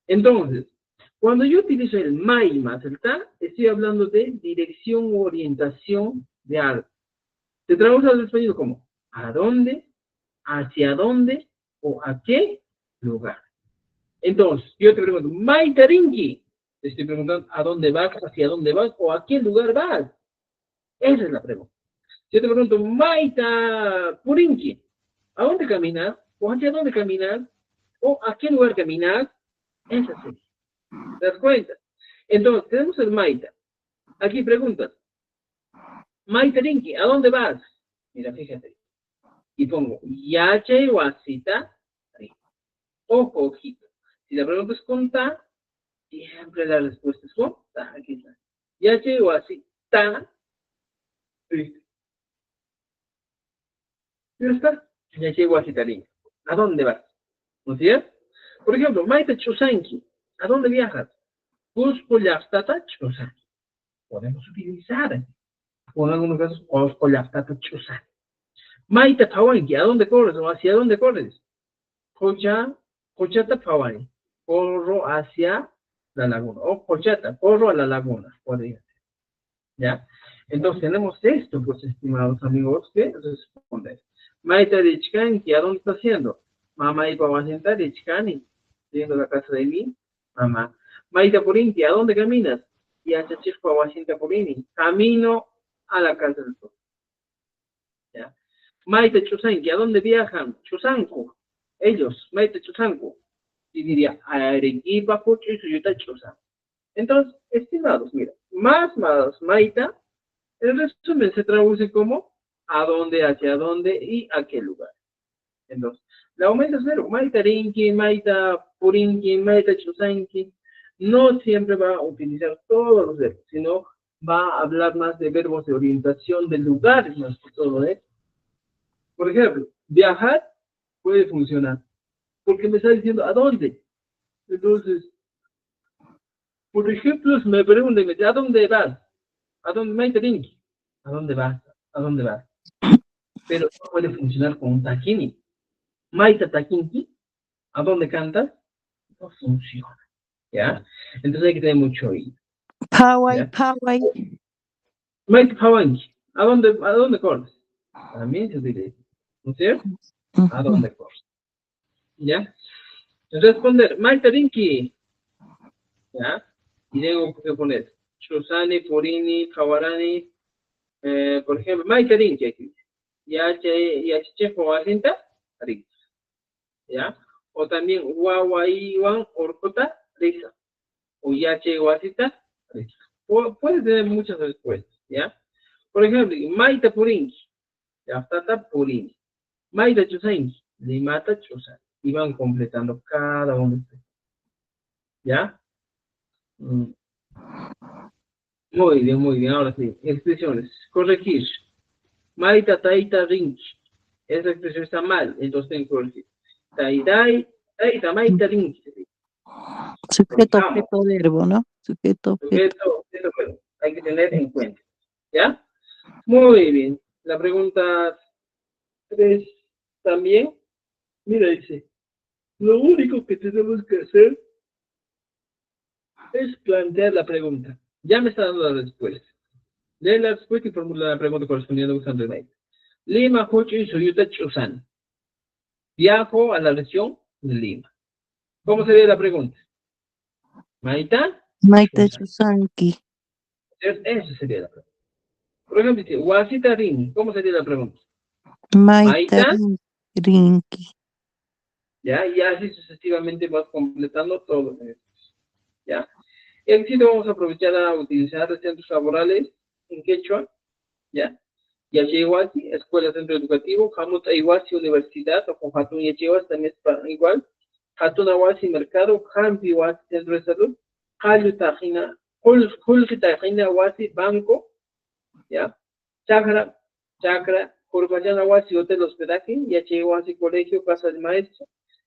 Entonces, Cuando yo utilizo el mai más el ta, estoy hablando de dirección u orientación de algo. Se traduce al español como ¿a dónde? ¿Hacia dónde? ¿O a qué lugar? Entonces, yo te pregunto, mai tarinki. Te estoy preguntando ¿a dónde vas? ¿Hacia dónde vas? ¿O a qué lugar vas? Esa es la pregunta. Yo te pregunto, Maita Purinki, ¿a dónde caminas? ¿O hacia dónde caminas? ¿O a qué lugar caminas? Esa sería. ¿Te das cuenta? Entonces, tenemos el Maita. Aquí preguntas, Maita Rinki, ¿a dónde vas? Mira, fíjate. Y pongo, Yache Wasita. Ojo, ojito. Si la pregunta es con ta, siempre la respuesta es con ta. Aquí está. Yache Wasita. Ya está. Ya llego a Citarín. ¿A dónde vas? ¿No es cierto? Por ejemplo, Maite Chusanki. ¿A dónde viajas? Cusco Yaftata Chusanki. Podemos utilizar. O en algunos casos, Cusco Yaftata Chusanki. Maite Pawanki. ¿A dónde corres? ¿O hacia dónde corres? Cochata Pawani. Corro hacia la laguna. O Cochata, corro a la laguna. Podría ser. ¿Ya? Entonces tenemos esto, pues, estimados amigos, que responder. Maita de Chicani, ¿a dónde está haciendo? Mamá y papá sentar de Chicani, viendo la casa de mi mamá. Maita Purinti, ¿a dónde caminas? Y hacia Chico Aguacinta Purini, camino a la casa del sol. ¿Ya? Maita Chusanki, ¿a dónde viajan? Chusanku, ellos, Maita Chusanku. Y diría, Arequipa, Pucho y Suyuta Chusanku. Entonces, estimados, mira, más Maita, el resumen se traduce como a dónde, hacia dónde y a qué lugar. Entonces, la aumenta cero. Maita Rinki, Maita Purinki, Maita Chusanki. No siempre va a utilizar todos los verbos, sino va a hablar más de verbos de orientación de lugares, más que todo, ¿eh? Por ejemplo, viajar puede funcionar, porque me está diciendo a dónde. Entonces, por ejemplo, si me preguntan, ¿a dónde vas? ¿A dónde, Maita Rinki? ¿A dónde vas? ¿A dónde vas? Pero no puede funcionar con un taquini. Maita taquinki, ¿a dónde cantas? No funciona, ¿ya? Entonces hay que tener mucho oído, Pawai, ¿ya? pawai. Maita pawanki, ¿a dónde corres? También se utiliza, ¿no es cierto? ¿A dónde corres? ¿Ya? Responder, Maita rinki, ¿ya? Y tengo que poner Chusani, Purini, Kawarani, por ejemplo, Maita rinki aquí. Ya che Joacinta, ¿ya? O también Guaguaiwan Orcota, risa. O Yache Guasita, risa. Puede tener muchas respuestas, ¿ya? Por ejemplo, Maita Purinki, Yaftata Purinki. Maita Chusainki, Limata Chusa. Y van completando cada uno. ¿Ya? Muy bien, muy bien. Ahora sí, expresiones. Corregir. Maita Taita Rinki. Esa expresión está mal, entonces tengo que corregir. Taitai, Taita Maita Rinki. Sujeto, objeto, verbo, ¿no? Sujeto, objeto. Eso bueno, hay que tener en cuenta. ¿Ya? Muy bien. La pregunta 3 también. Mira, dice, lo único que tenemos que hacer es plantear la pregunta. Ya me está dando la respuesta. Lee la respuesta y formula la pregunta correspondiente usando el mail. Lima, Hochi y Suyuta Chusan. Viajo a la región de Lima. ¿Cómo sería la pregunta? Maita. Maite Chusanki. Esa sería la pregunta. Por ejemplo, dice, Wasita Rini. ¿Cómo sería la pregunta? Maite Maita. Rinki. ¿Ya? Y así sucesivamente vas completando todo. ¿Ya? Y aquí vamos a aprovechar a utilizar centros laborales en quechua, ¿ya? Yachihuasi, escuela, centro educativo, Hamuta Iwasi, universidad, o con Hatun Yachihuasi también es igual. Hatun Awasi, mercado, Hampi Iwasi, centro de salud, Halu Tajina, Hulki Tajina Awasi, banco, ¿ya? Chakra, Kurbayana Awasi, hotel, hospedaje, Yachihuasi, colegio, casa de maestro,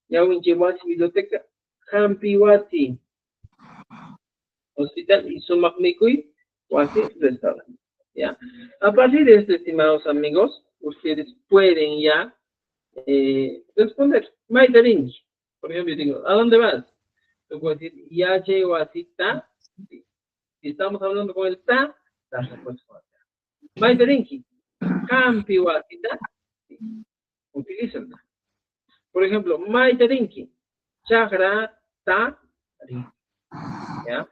Yawinchihuasi, biblioteca, Hampi Iwasi, hospital, y Sumakmikui, Wasi, restaurante. ¿Ya? A partir de esto, estimados amigos, ustedes pueden ya responder. Maitarin, por ejemplo, yo digo, ¿a dónde vas? Tú puedes decir, ya llegó así, ta. Sí. Si estamos hablando con el ta, la respuesta va a ser. Maiterinki, campi así, ta. Sí. Utilízala. Por ejemplo, Maiterinki, chagra, ta, ri. ¿Ya?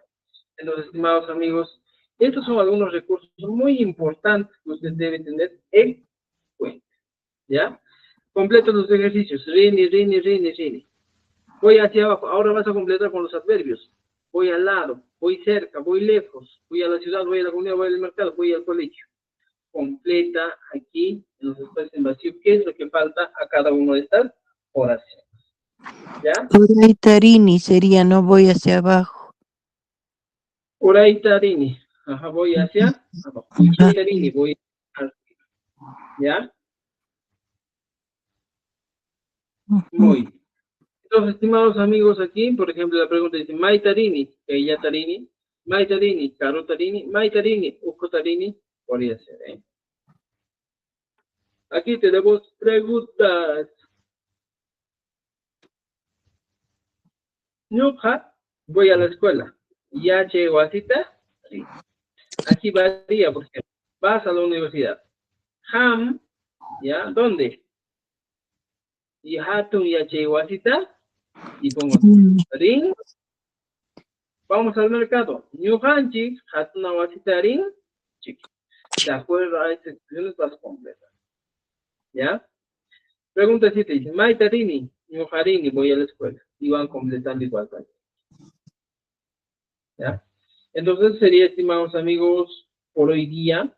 Entonces, estimados amigos, estos son algunos recursos muy importantes que usted debe tener en cuenta. ¿Ya? Completo los ejercicios. Rini, rini, rini, rini. Voy hacia abajo. Ahora vas a completar con los adverbios. Voy al lado, voy cerca, voy lejos, voy a la ciudad, voy a la comunidad, voy al mercado, voy al colegio. Completa aquí en los espacios en vacío qué es lo que falta a cada una de estas oraciones. ¿Ya? Uraitarini sería, no voy hacia abajo. Uraitarini. Ajá, voy hacia abajo. Uraitarini, voy hacia arriba. ¿Ya? Muy bien. Entonces, estimados amigos, aquí, por ejemplo, la pregunta dice, Maitarini, ella tarini, Maitarini, caro tarini, Maitarini, uco tarini, podría ser, ¿eh? Aquí tenemos preguntas. Ñuqa, voy a la escuela. ¿Ya llego a cita? Sí. Aquí varía, por ejemplo. Vas a la universidad. Ham, ¿ya? ¿Dónde? Y hatun ya llego a cita. Y pongo ring. Vamos al mercado. Ñuqanchik, hatun a ring. Chiqui. De acuerdo a estas expresiones vas completas. ¿Ya? Pregunta 7 dice, Maitarini, Ñuqarini, voy a la escuela. Y van completando igual. ¿Ya? Entonces sería, estimados amigos, por hoy día,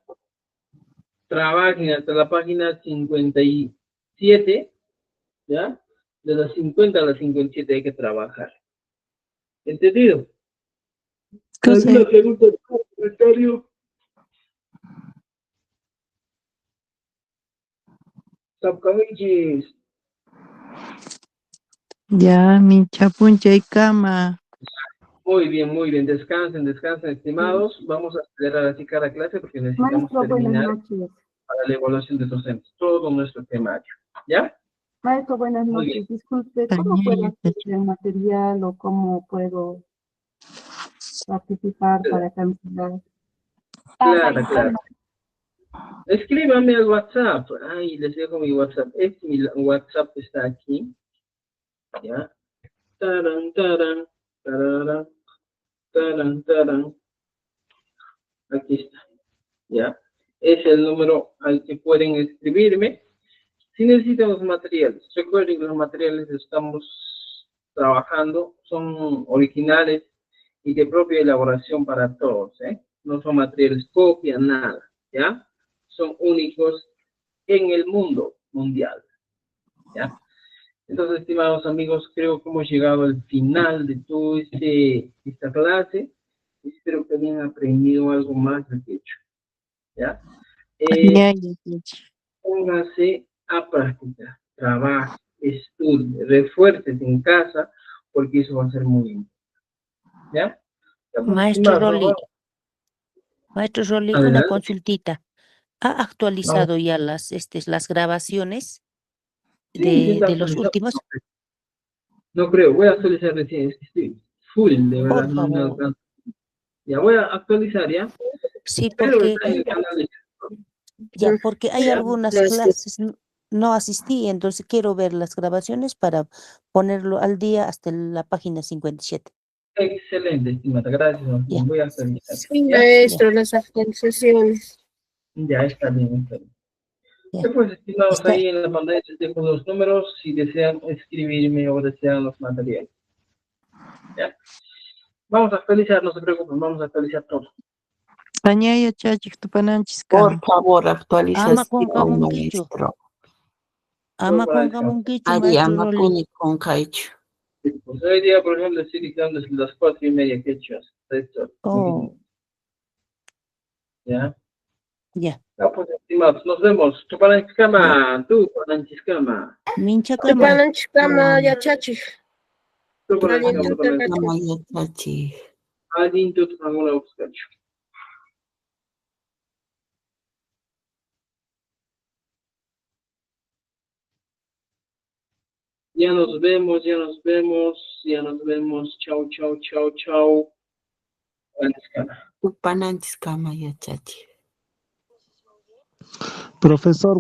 trabajen hasta la página 57, ¿ya? De las 50 a las 57 hay que trabajar. ¿Entendido? ¿Alguna pregunta, comentario? Sapkamichis. Ya, mi chapuncha y cama. Muy bien. Descansen, descansen, estimados. Vamos a acelerar así cada clase porque necesitamos Maestro, buenas terminar noches. para la evaluación de docentes, todo nuestro temario. ¿Ya? Maestro, buenas Muy bien. noches. Disculpe, ¿cómo puedo Pañales, adquirir el material o cómo puedo participar para cancelar? Claro, claro. Escríbame al WhatsApp. Ay, les dejo mi WhatsApp. Mi WhatsApp está aquí. ¿Ya? Taran, taran, tararán, taran, taran. Aquí está. ¿Ya? Es el número al que pueden escribirme. Si necesitan los materiales, recuerden que los materiales que estamos trabajando son originales y de propia elaboración para todos, ¿eh? No son materiales copia, nada, ¿ya? Son únicos en el mundo mundial, ¿ya? Entonces, estimados amigos, creo que hemos llegado al final de toda esta clase. Espero que hayan aprendido algo más de que hecho, ¿ya? Póngase a práctica, trabaje, estudie, refuerces en casa, porque eso va a ser muy importante, ¿ya? Ya, pues, Maestro estimados, Rolly, ¿no? Maestro Rolly, una Adelante. consultita. ¿Ha Vamos. actualizado ya las grabaciones Sí, sí está de los actualizado. últimos? No creo, voy a actualizar recién, es que estoy full, de verdad, Por no me favor. alcanza. Ya voy a actualizar, ¿ya? Sí, Pero porque está en el canal de porque hay ¿ya? algunas clases no asistí, entonces quiero ver las grabaciones para ponerlo al día hasta la página 57. Excelente, estimada, gracias. Ya, Voy a actualizar, Sí, ¿ya? maestro, las actualizaciones. Ya está bien, está bien. ya. Después, estimados, Está, ahí en la pantalla les dejo los números si desean escribirme o desean los materiales. ¿Ya? Vamos a actualizar, no se preocupen, vamos a actualizar todo. Pañaya chachik tupananchis Por kama. favor, ama actualización, kunkamunkichu, maestro. ama Todo para descansar. kunkamunkichu, Ari, Maestro ama Rolly. puni con caicho. Pues hoy día, por ejemplo, estoy dictando desde las 4:30 que he hecho hasta esto. Oh, ¿Ya? ya, Ya, pues, estimados, nos vemos. Tu ya. pananchiscama, tu pananchiscama. Minchakama. Tupananchikama yachachik. Tu pananchiscama Allintuta también. kachik. Namaya chachi. Alguien tu pananchiscama buscacho. Ya nos vemos, ya nos vemos, ya nos vemos. Chao, chao, chao, chao. Upananchis kama yachachi. Profesor,